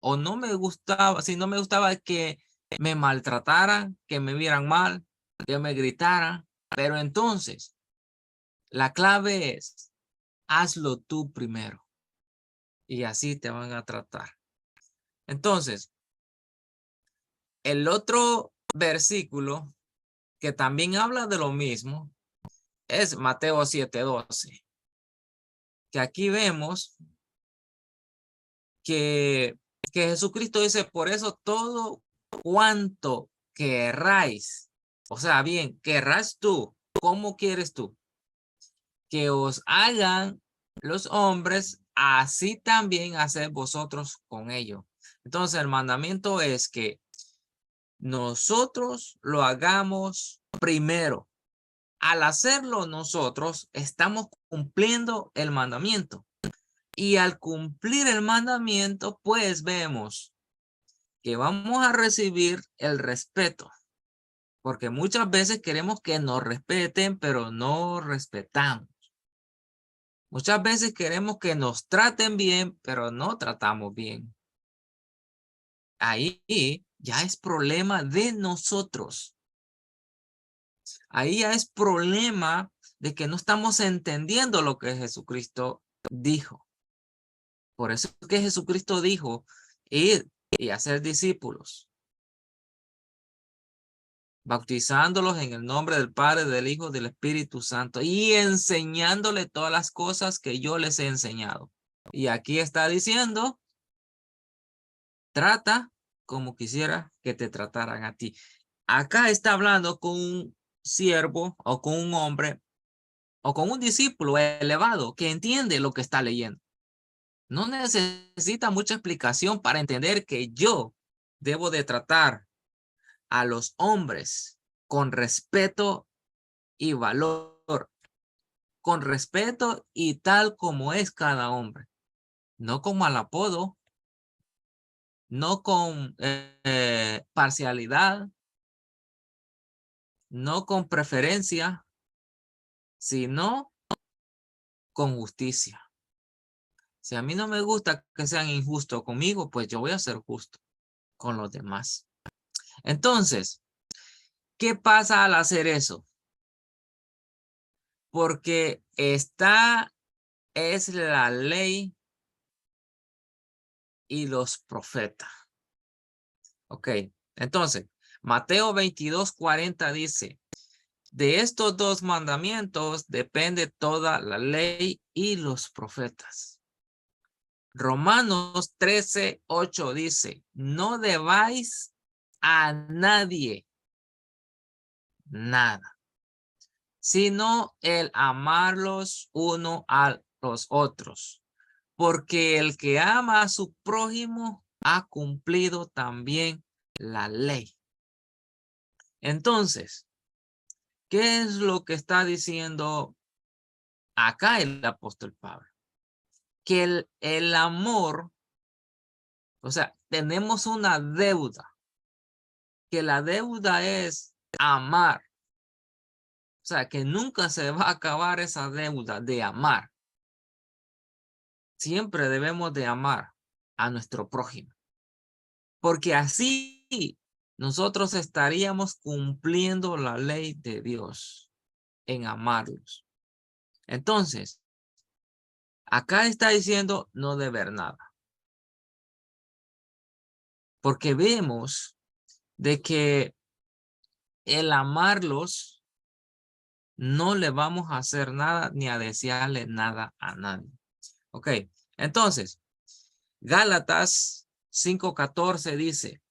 o no me gustaba, si no me gustaba que me maltrataran, que me vieran mal, que me gritaran, pero entonces la clave es, hazlo tú primero y así te van a tratar. Entonces, el otro versículo que también habla de lo mismo es Mateo 7:12, que aquí vemos que Jesucristo dice, por eso todo cuanto querráis, o sea, bien, querrás tú, ¿cómo quieres tú? Que os hagan los hombres, así también haced vosotros con ellos. Entonces el mandamiento es que nosotros lo hagamos primero. Al hacerlo nosotros estamos cumpliendo el mandamiento. Y al cumplir el mandamiento, pues vemos que vamos a recibir el respeto. Porque muchas veces queremos que nos respeten, pero no respetamos. Muchas veces queremos que nos traten bien, pero no tratamos bien. Ahí ya es problema de nosotros. Ahí ya es problema de que no estamos entendiendo lo que Jesucristo dijo. Por eso es que Jesucristo dijo, id y hacer discípulos, bautizándolos en el nombre del Padre, del Hijo, del Espíritu Santo y enseñándole todas las cosas que yo les he enseñado. Y aquí está diciendo, trata como quisiera que te trataran a ti. Acá está hablando con un siervo o con un hombre o con un discípulo elevado que entiende lo que está leyendo. No necesita mucha explicación para entender que yo debo de tratar a los hombres con respeto y valor, con respeto y tal como es cada hombre, no como al apodo, no con parcialidad, no con preferencia, sino con justicia. Si a mí no me gusta que sean injustos conmigo, pues yo voy a ser justo con los demás. Entonces, ¿qué pasa al hacer eso? Porque esta es la ley y los profetas. Ok, entonces, Mateo 22:40 dice, de estos dos mandamientos depende toda la ley y los profetas. Romanos 13:8 dice, no debáis a nadie nada, sino el amarlos uno a los otros, porque el que ama a su prójimo ha cumplido también la ley. Entonces, ¿qué es lo que está diciendo acá el apóstol Pablo? Que el amor, o sea, tenemos una deuda, que la deuda es amar. O sea, que nunca se va a acabar esa deuda de amar. Siempre debemos de amar a nuestro prójimo, porque así nosotros estaríamos cumpliendo la ley de Dios en amarlos. Entonces, acá está diciendo no deber nada, porque vemos de que el amarlos no le vamos a hacer nada ni a desearle nada a nadie. Ok, entonces, Gálatas 5:14 dice,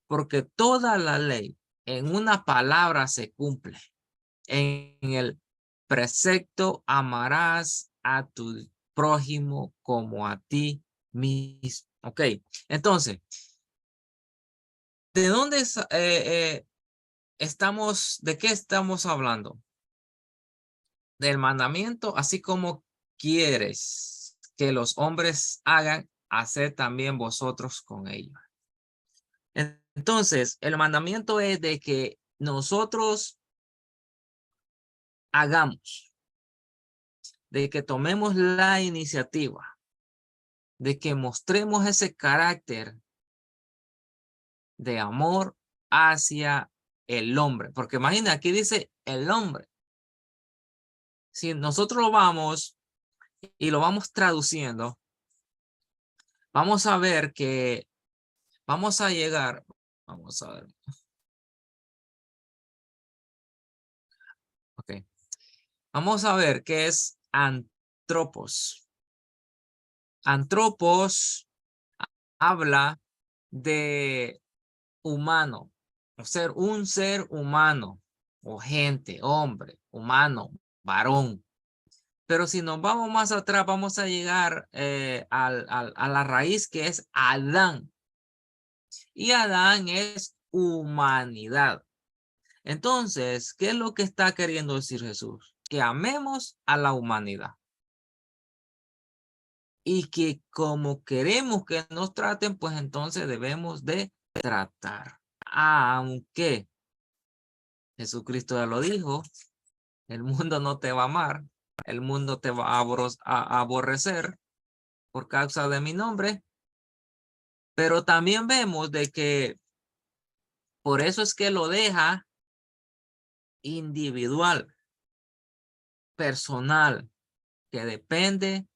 porque toda la ley en una palabra se cumple. En el precepto amarás a tu prójimo como a ti mismo. Ok, entonces, ¿de dónde estamos, de qué estamos hablando? Del mandamiento, así como quieres que los hombres hagan, haced también vosotros con ellos. Entonces, el mandamiento es de que nosotros hagamos, de que tomemos la iniciativa, de que mostremos ese carácter de amor hacia el hombre. Porque imagina, aquí dice el hombre. Si nosotros lo vamos y lo vamos traduciendo, vamos a ver que vamos a llegar, vamos a ver. Ok. Vamos a ver qué es antropos. Antropos habla de humano, o ser un ser humano, o gente, hombre, humano, varón. Pero si nos vamos más atrás, vamos a llegar a la raíz que es Adán. Y Adán es humanidad. Entonces, ¿qué es lo que está queriendo decir Jesús? Que amemos a la humanidad. Y que como queremos que nos traten, pues entonces debemos de tratar. Aunque Jesucristo ya lo dijo, el mundo no te va a amar, el mundo te va a aborrecer por causa de mi nombre, pero también vemos de que por eso es que lo deja individual, personal, que depende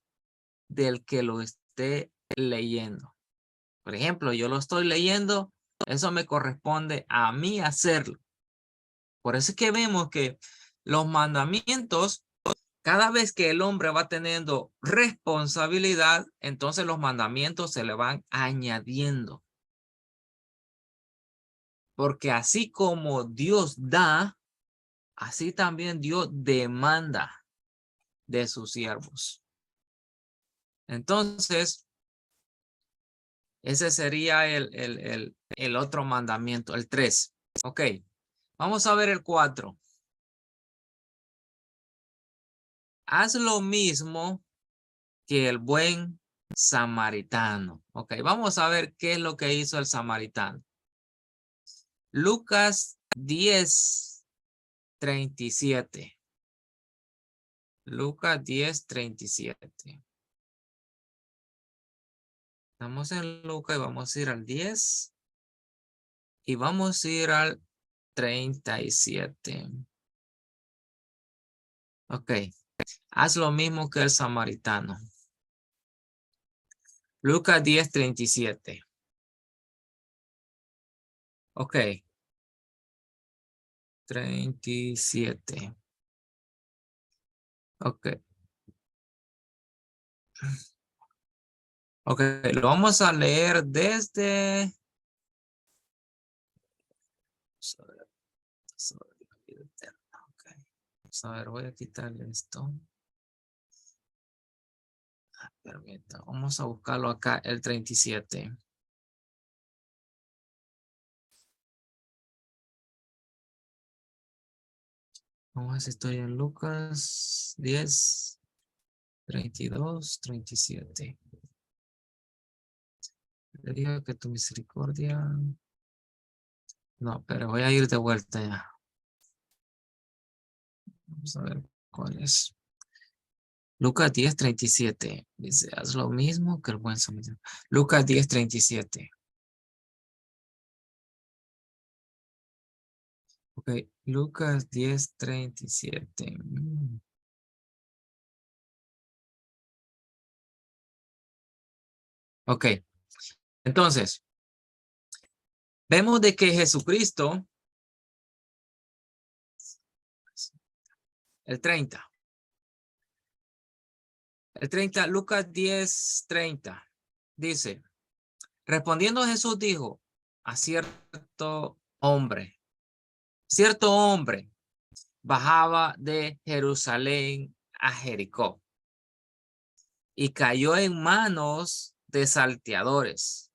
del que lo esté leyendo. Por ejemplo, yo lo estoy leyendo, eso me corresponde a mí hacerlo. Por eso es que vemos que los mandamientos, cada vez que el hombre va teniendo responsabilidad, entonces los mandamientos se le van añadiendo. Porque así como Dios da, así también Dios demanda de sus siervos. Entonces, ese sería el otro mandamiento, el 3. Ok, vamos a ver el 4. Haz lo mismo que el buen samaritano. Ok, vamos a ver qué es lo que hizo el samaritano. Lucas 10:37. Lucas 10:37. Estamos en Lucas y vamos a ir al 10 y vamos a ir al 37. Ok, haz lo mismo que el samaritano. Lucas 10:37. Ok, 37. Ok, ok, lo vamos a leer desde... Ok, vamos a ver, voy a quitarle esto. Permita, vamos a buscarlo acá, el 37. Vamos a ver si estoy en Lucas 10, 32, 37. Le digo que tu misericordia... No, pero voy a ir de vuelta ya. Vamos a ver cuál es. Lucas 10:37. Dice, haz lo mismo que el buen samaritano. Lucas 10:37. Ok, Lucas 10:37. Ok, entonces, vemos de que Jesucristo, el 30, Lucas 10:30, dice, respondiendo Jesús dijo a cierto hombre bajaba de Jerusalén a Jericó y cayó en manos de salteadores,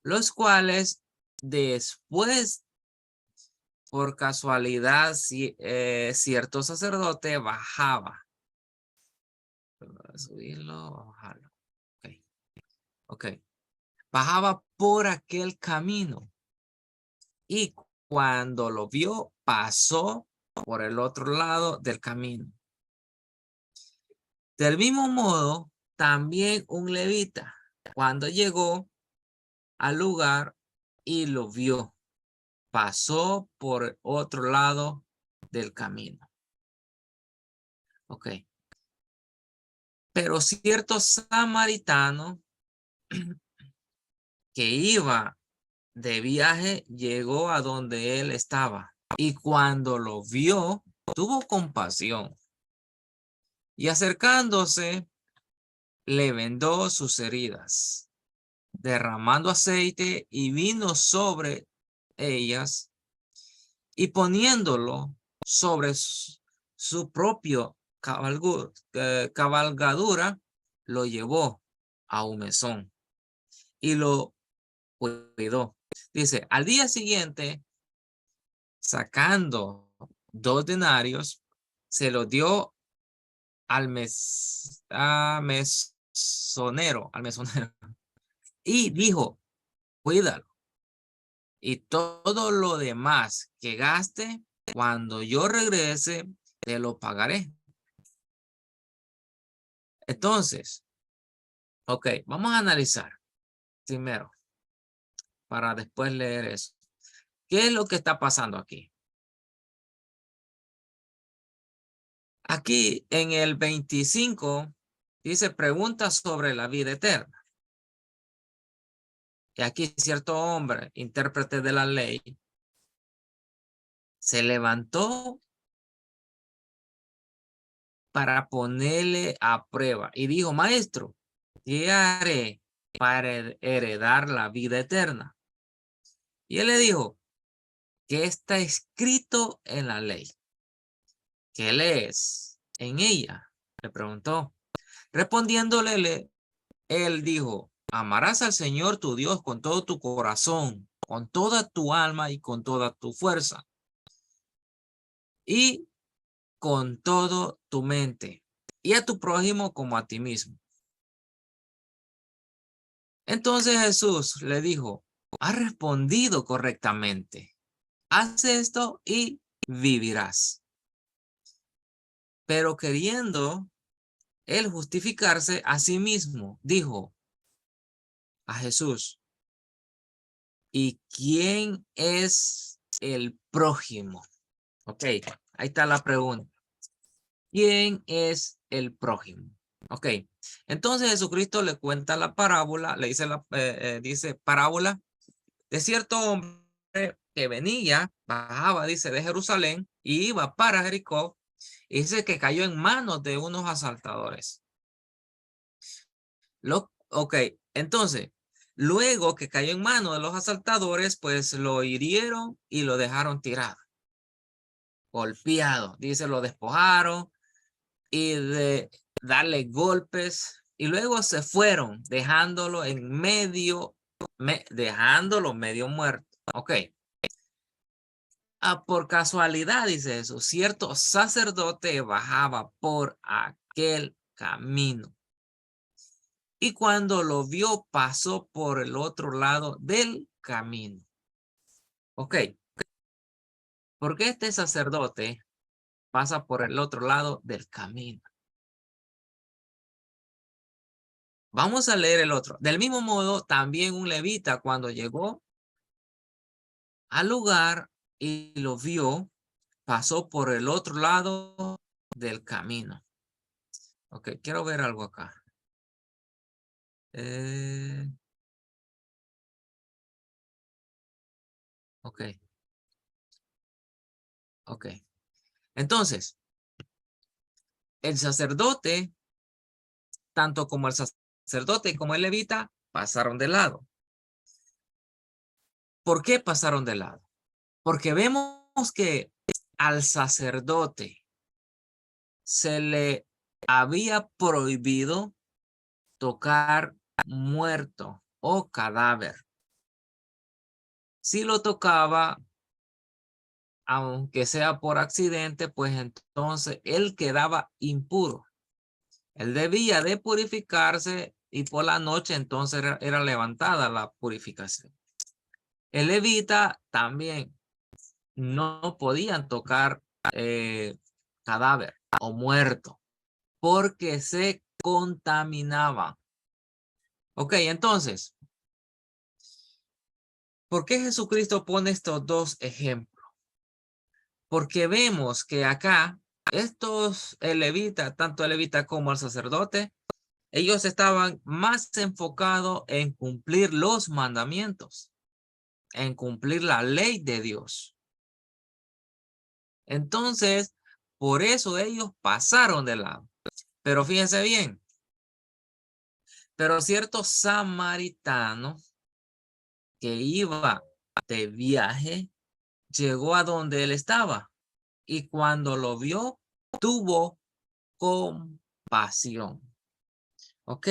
los cuales después, por casualidad, cierto sacerdote bajaba. Subirlo, bajarlo. Ok, ok. Bajaba por aquel camino y cuando lo vio, pasó por el otro lado del camino. Del mismo modo, también un levita, cuando llegó al lugar y lo vio, pasó por otro lado del camino. Ok. Pero cierto samaritano que iba de viaje llegó a donde él estaba y cuando lo vio, tuvo compasión y acercándose, le vendó sus heridas, derramando aceite y vino sobre ellas y poniéndolo sobre su propio cabalgadura, lo llevó a un mesón y lo cuidó. Dice, al día siguiente, sacando 2 denarios, se lo dio al mesonero, y dijo, cuídalo. Y todo lo demás que gaste, cuando yo regrese, te lo pagaré. Entonces, ok, vamos a analizar primero para después leer eso. ¿Qué es lo que está pasando aquí? Aquí en el 25 dice preguntas sobre la vida eterna. Y aquí cierto hombre, intérprete de la ley, se levantó para ponerle a prueba y dijo, maestro, ¿qué haré para heredar la vida eterna? Y él le dijo, ¿Qué está escrito en la ley? ¿Qué lees en ella? Le preguntó. Respondiéndole, él dijo, amarás al Señor tu Dios con todo tu corazón, con toda tu alma y con toda tu fuerza. Y con todo tu mente. Y a tu prójimo como a ti mismo. Entonces Jesús le dijo, has respondido correctamente. Haz esto y vivirás. Pero queriendo él justificarse a sí mismo, dijo a Jesús, ¿y quién es el prójimo? Ok, ahí está la pregunta. ¿Quién es el prójimo? Ok, entonces Jesucristo le cuenta la parábola, le dice, dice parábola de cierto hombre que venía, bajaba, dice, de Jerusalén y iba para Jericó, y dice que cayó en manos de unos asaltadores. Ok, entonces, luego que cayó en manos de los asaltadores, pues lo hirieron y lo dejaron tirado, golpeado. Dice, lo despojaron y de darle golpes y luego se fueron dejándolo en medio, dejándolo medio muerto. Ok. Por casualidad, dice eso, cierto sacerdote bajaba por aquel camino y cuando lo vio pasó por el otro lado del camino. Ok. ¿Por qué este sacerdote pasa por el otro lado del camino? Vamos a leer el otro. Del mismo modo, también un levita cuando llegó al lugar y lo vio, pasó por el otro lado del camino. Ok, quiero ver algo acá. Ok, ok. Entonces, el sacerdote, tanto como el sacerdote como el levita, pasaron de lado. ¿Por qué pasaron de lado? Porque vemos que al sacerdote se le había prohibido tocar muerto o cadáver. Si lo tocaba, aunque sea por accidente, pues entonces él quedaba impuro. Él debía de purificarse y por la noche entonces era levantada la purificación. El levita también no podían tocar cadáver o muerto porque se contaminaba. Ok, entonces, ¿por qué Jesucristo pone estos dos ejemplos? Porque vemos que acá estos levitas, tanto el levita como el sacerdote, ellos estaban más enfocados en cumplir los mandamientos, en cumplir la ley de Dios. Entonces, por eso ellos pasaron de lado. Pero fíjense bien, pero cierto samaritano que iba de viaje, llegó a donde él estaba y cuando lo vio, tuvo compasión. Ok,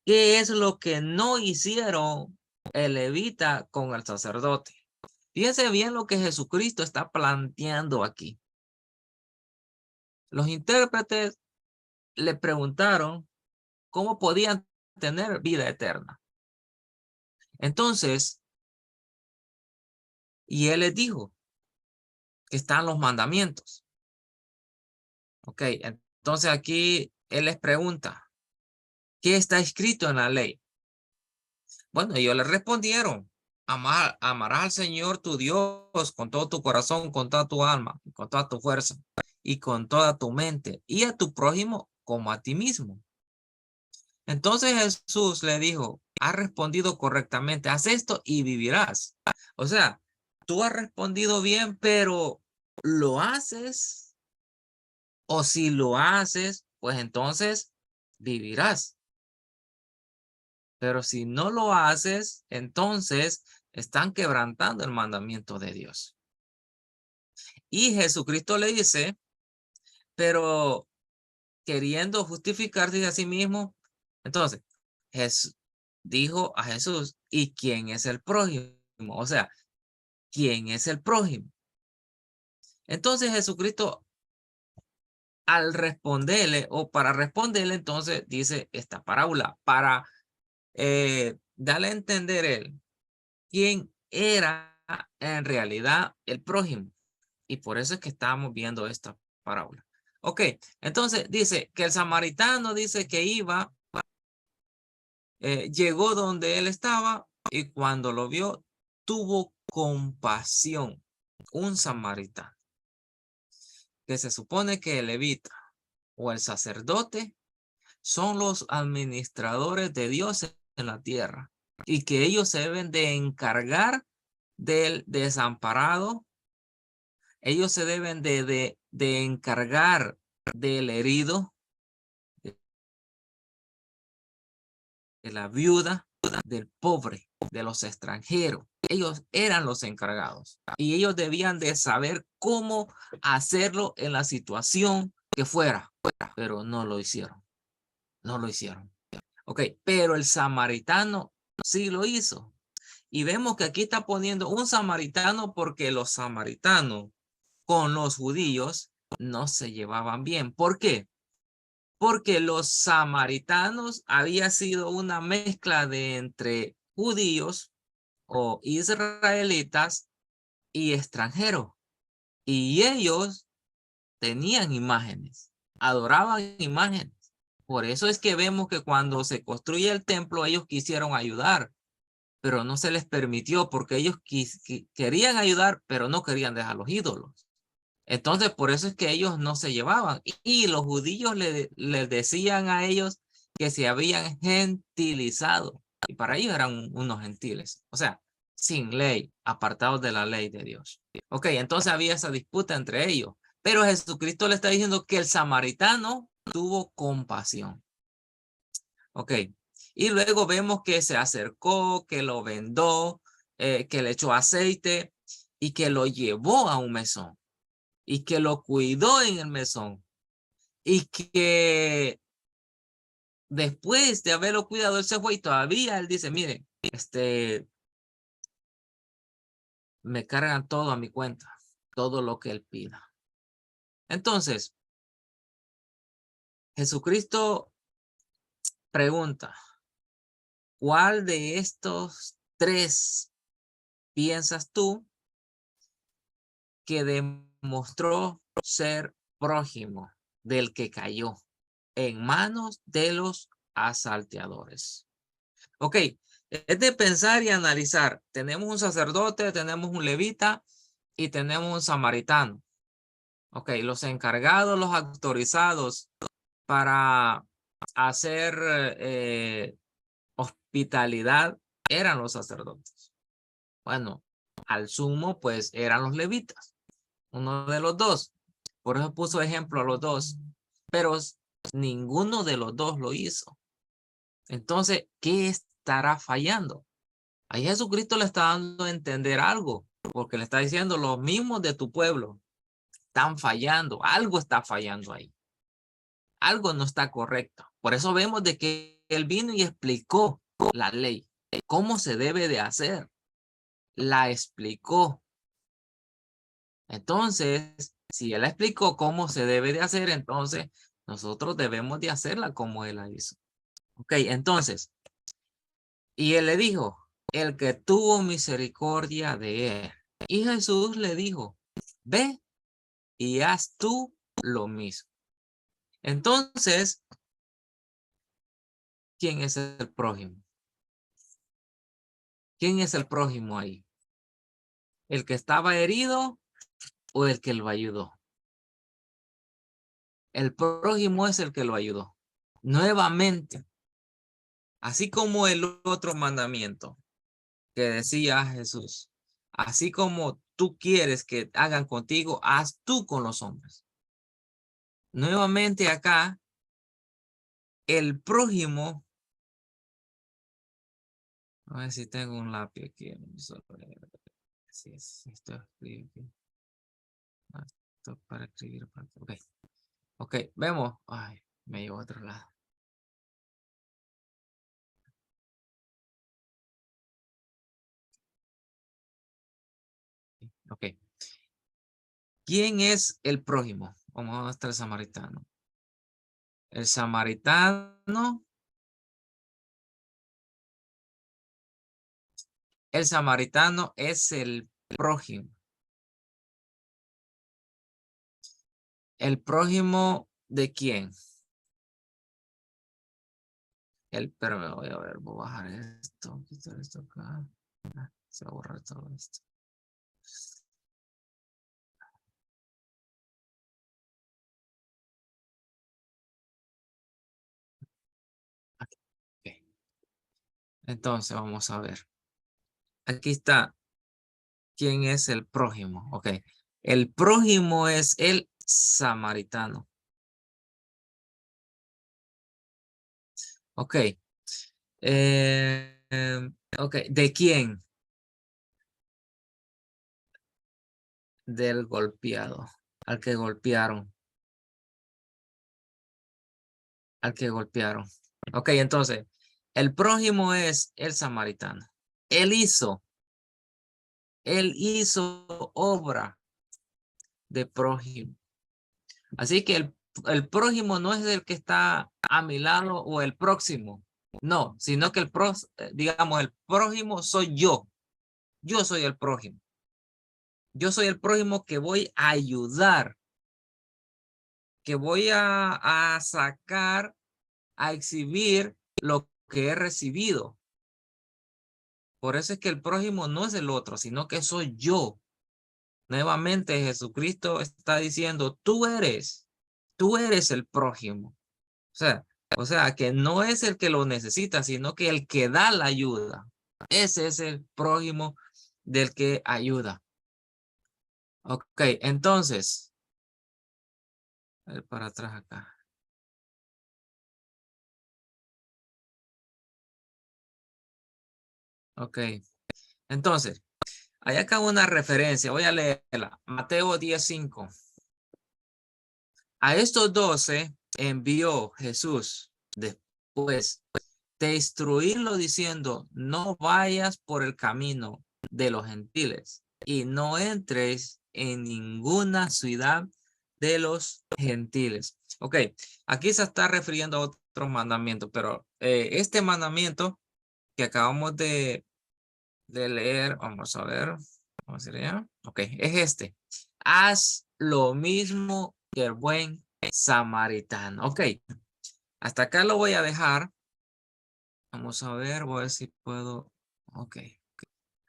¿qué es lo que no hicieron el levita con el sacerdote? Fíjense bien lo que Jesucristo está planteando aquí. Los intérpretes le preguntaron cómo podían tener vida eterna. Entonces, y él les dijo que están los mandamientos. Ok, entonces aquí él les pregunta, ¿qué está escrito en la ley? Bueno, ellos le respondieron, amarás al Señor tu Dios con todo tu corazón, con toda tu alma, con toda tu fuerza y con toda tu mente y a tu prójimo como a ti mismo. Entonces Jesús le dijo, has respondido correctamente, haz esto y vivirás. O sea, tú has respondido bien, pero ¿lo haces? O si lo haces, pues entonces vivirás. Pero si no lo haces, entonces Están quebrantando el mandamiento de Dios. Y Jesucristo le dice, pero queriendo justificarse a sí mismo, entonces dijo a Jesús, ¿y quién es el prójimo? O sea, ¿quién es el prójimo? Entonces Jesucristo, al responderle, o para responderle, entonces dice esta parábola, para darle a entender él quién era en realidad el prójimo. Y por eso es que estamos viendo esta parábola. Ok, entonces dice que el samaritano dice que iba, llegó donde él estaba y cuando lo vio, tuvo compasión. Un samaritano, que se supone que el levita o el sacerdote son los administradores de Dios en la tierra y que ellos se deben de encargar del desamparado. Ellos se deben de encargar del herido, de la viuda, del pobre, de los extranjeros. Ellos eran los encargados y ellos debían de saber cómo hacerlo en la situación que fuera, pero no lo hicieron. No lo hicieron. Ok, pero el samaritano sí lo hizo. Y vemos que aquí está poniendo un samaritano porque los samaritanos con los judíos no se llevaban bien. ¿Por qué? Porque los samaritanos había sido una mezcla de entre judíos o israelitas y extranjeros. Y ellos tenían imágenes, adoraban imágenes. Por eso es que vemos que cuando se construye el templo, ellos quisieron ayudar, pero no se les permitió porque ellos querían ayudar, pero no querían dejar los ídolos. Entonces, por eso es que ellos no se llevaban. Y los judíos les decían a ellos que se habían gentilizado. Y para ellos eran unos gentiles. O sea, sin ley, apartados de la ley de Dios. Ok, entonces había esa disputa entre ellos. Pero Jesucristo le está diciendo que el samaritano tuvo compasión. Ok, y luego vemos que se acercó, que lo vendó, que le echó aceite y que lo llevó a un mesón y que lo cuidó en el mesón y que después de haberlo cuidado él se fue y todavía él dice, mire, me cargan todo a mi cuenta, todo lo que él pida. Entonces, Jesucristo pregunta, ¿cuál de estos tres piensas tú que demostró ser prójimo del que cayó en manos de los asalteadores? Ok, es de pensar y analizar. Tenemos un sacerdote, tenemos un levita y tenemos un samaritano. Ok, los encargados, los autorizados para hacer hospitalidad eran los sacerdotes. Bueno, al sumo pues eran los levitas, uno de los dos. Por eso puso ejemplo a los dos, pero ninguno de los dos lo hizo. Entonces, ¿qué estará fallando? Ahí Jesucristo le está dando a entender algo, porque le está diciendo los mismos de tu pueblo están fallando, algo está fallando ahí, algo no está correcto. Por eso vemos de que él vino y explicó la ley, cómo se debe de hacer, la explicó. Entonces, si él explicó cómo se debe de hacer, entonces nosotros debemos de hacerla como él la hizo. Ok, entonces, y él le dijo, el que tuvo misericordia de él. Y Jesús le dijo, ve y haz tú lo mismo. Entonces, ¿quién es el prójimo? ¿Quién es el prójimo ahí? ¿El que estaba herido o el que lo ayudó? El prójimo es el que lo ayudó. Nuevamente, así como el otro mandamiento que decía Jesús, así como tú quieres que hagan contigo, haz tú con los hombres. Nuevamente acá, el prójimo, A ver si tengo un lápiz aquí. Sí, esto escribe aquí. Esto para escribir. Ok. Ok, vemos. Ay, me llevo a otro lado. Ok. ¿Quién es el prójimo? Vamos a mostrar el samaritano. El samaritano. El samaritano es el prójimo. ¿El prójimo de quién? Pero me voy a ver, voy a bajar esto, quitar esto acá. Se va a borrar todo esto. Aquí. Ok. Entonces vamos a ver. Aquí está. ¿Quién es el prójimo? Ok. El prójimo es el samaritano. Ok. Ok. ¿De quién? Del golpeado. Al que golpearon. Al que golpearon. Ok, entonces, el prójimo es el samaritano. Él hizo, él hizo obra de prójimo. Así que el prójimo no es el que está a mi lado o el próximo. No, sino que digamos, el prójimo soy yo. Yo soy el prójimo. Yo soy el prójimo que voy a ayudar, que voy a sacar, a exhibir lo que he recibido. Por eso es que el prójimo no es el otro, sino que soy yo. Nuevamente Jesucristo está diciendo, tú eres el prójimo. O sea, que no es el que lo necesita, sino que el que da la ayuda. Ese es el prójimo del que ayuda. Ok, entonces, a ver para atrás acá. Ok, entonces, hay acá una referencia, voy a leerla. Mateo 10:5. A estos 12 envió Jesús después de instruirlo diciendo, no vayas por el camino de los gentiles y no entres en ninguna ciudad de los gentiles. Ok, aquí se está refiriendo a otro mandamiento, pero este mandamiento que acabamos de leer, vamos a ver, ¿cómo sería? Ok, es este. Haz lo mismo que el buen samaritano. Ok, hasta acá lo voy a dejar. Vamos a ver, voy a ver si puedo. Ok,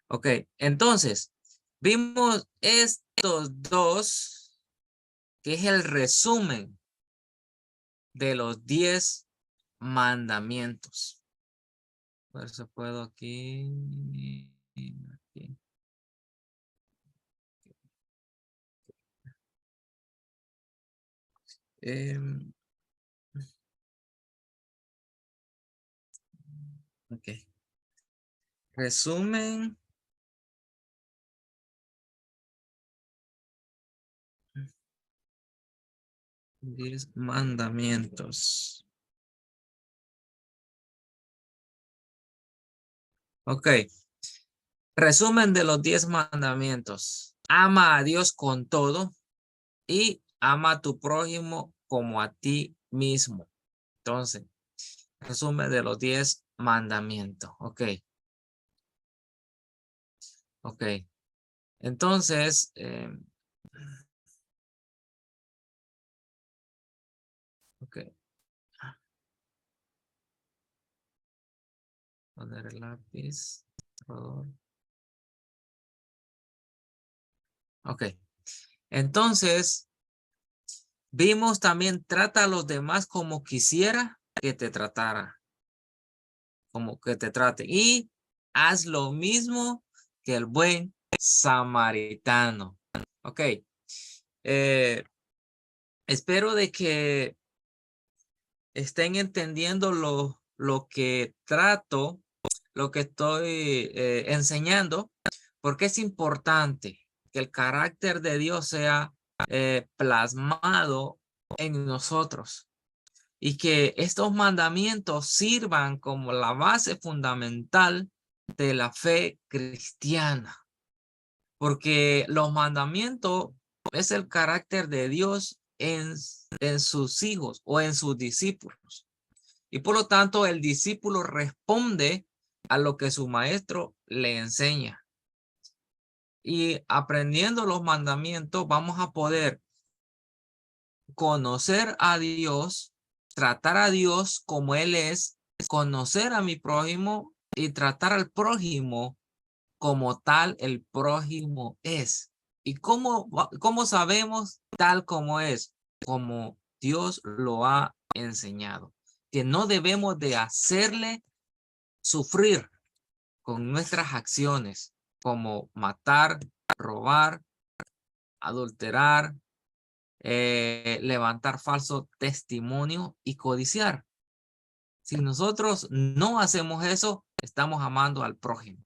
ok. Entonces, vimos estos dos, que es el resumen de los 10 mandamientos. Por eso puedo aquí. Aquí. Ok. Resumen. 10 mandamientos. Ok. Resumen de los 10 mandamientos. Ama a Dios con todo y ama a tu prójimo como a ti mismo. Entonces, resumen de los 10 mandamientos. Ok. Ok. Entonces, ok. Poner el lápiz. Ok. Entonces, vimos también, trata a los demás como quisiera que te tratara. Como que te trate. Y haz lo mismo que el buen samaritano. Ok. Espero de que estén entendiendo lo que trato lo que estoy enseñando, porque es importante que el carácter de Dios sea plasmado en nosotros y que estos mandamientos sirvan como la base fundamental de la fe cristiana, porque los mandamientos es el carácter de Dios en sus hijos o en sus discípulos. Y por lo tanto, el discípulo responde a lo que su maestro le enseña. Y aprendiendo los mandamientos, vamos a poder conocer a Dios, tratar a Dios como Él es, conocer a mi prójimo y tratar al prójimo como tal el prójimo es. ¿Y cómo sabemos tal como es? Como Dios lo ha enseñado. Que no debemos de hacerle sufrir con nuestras acciones, como matar, robar, adulterar, levantar falso testimonio y codiciar. Si nosotros no hacemos eso, estamos amando al prójimo.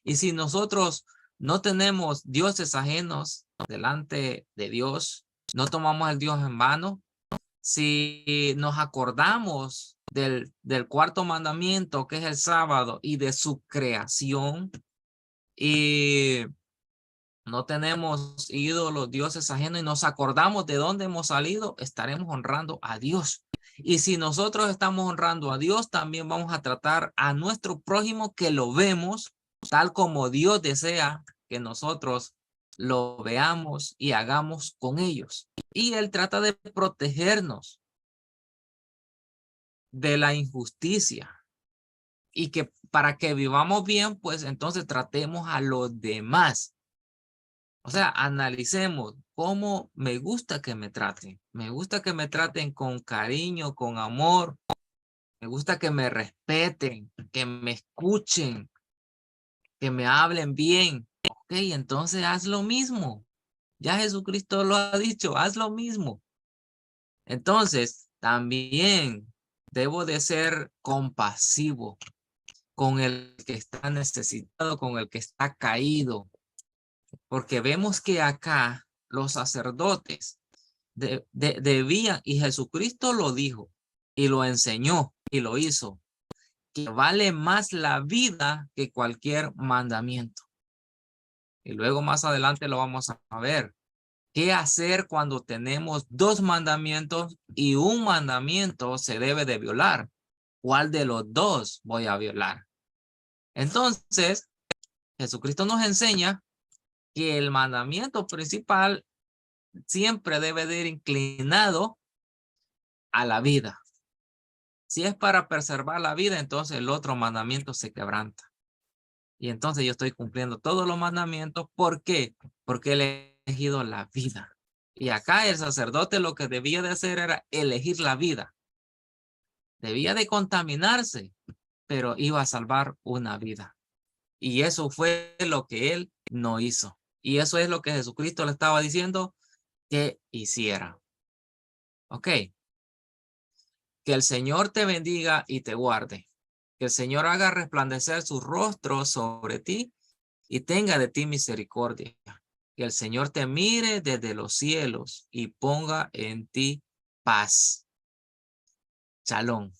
Y si nosotros no tenemos dioses ajenos delante de Dios, no tomamos el Dios en vano, si nos acordamos del cuarto mandamiento, que es el sábado, y de su creación, y no tenemos ídolos, dioses ajenos, y nos acordamos de dónde hemos salido, estaremos honrando a Dios. Y si nosotros estamos honrando a Dios, también vamos a tratar a nuestro prójimo, que lo vemos tal como Dios desea que nosotros lo veamos y hagamos con ellos. Y Él trata de protegernos de la injusticia, y que para que vivamos bien, pues entonces tratemos a los demás. O sea, analicemos cómo me gusta que me traten. Me gusta que me traten con cariño, con amor. Me gusta que me respeten, que me escuchen, que me hablen bien. Ok, entonces haz lo mismo. Ya Jesucristo lo ha dicho, haz lo mismo. Entonces, también debo de ser compasivo con el que está necesitado, con el que está caído. Porque vemos que acá los sacerdotes debían, y Jesucristo lo dijo, y lo enseñó, y lo hizo, que vale más la vida que cualquier mandamiento. Y luego más adelante lo vamos a ver. ¿Qué hacer cuando tenemos dos mandamientos y un mandamiento se debe de violar? ¿Cuál de los dos voy a violar? Entonces, Jesucristo nos enseña que el mandamiento principal siempre debe de ir inclinado a la vida. Si es para preservar la vida, entonces el otro mandamiento se quebranta. Y entonces yo estoy cumpliendo todos los mandamientos. ¿Por qué? Porque he elegido la vida. Y acá el sacerdote lo que debía de hacer era elegir la vida. Debía de contaminarse, pero iba a salvar una vida. Y eso fue lo que él no hizo. Y eso es lo que Jesucristo le estaba diciendo que hiciera. Ok. Que el Señor te bendiga y te guarde. Que el Señor haga resplandecer su rostro sobre ti y tenga de ti misericordia. Que el Señor te mire desde los cielos y ponga en ti paz. Shalom.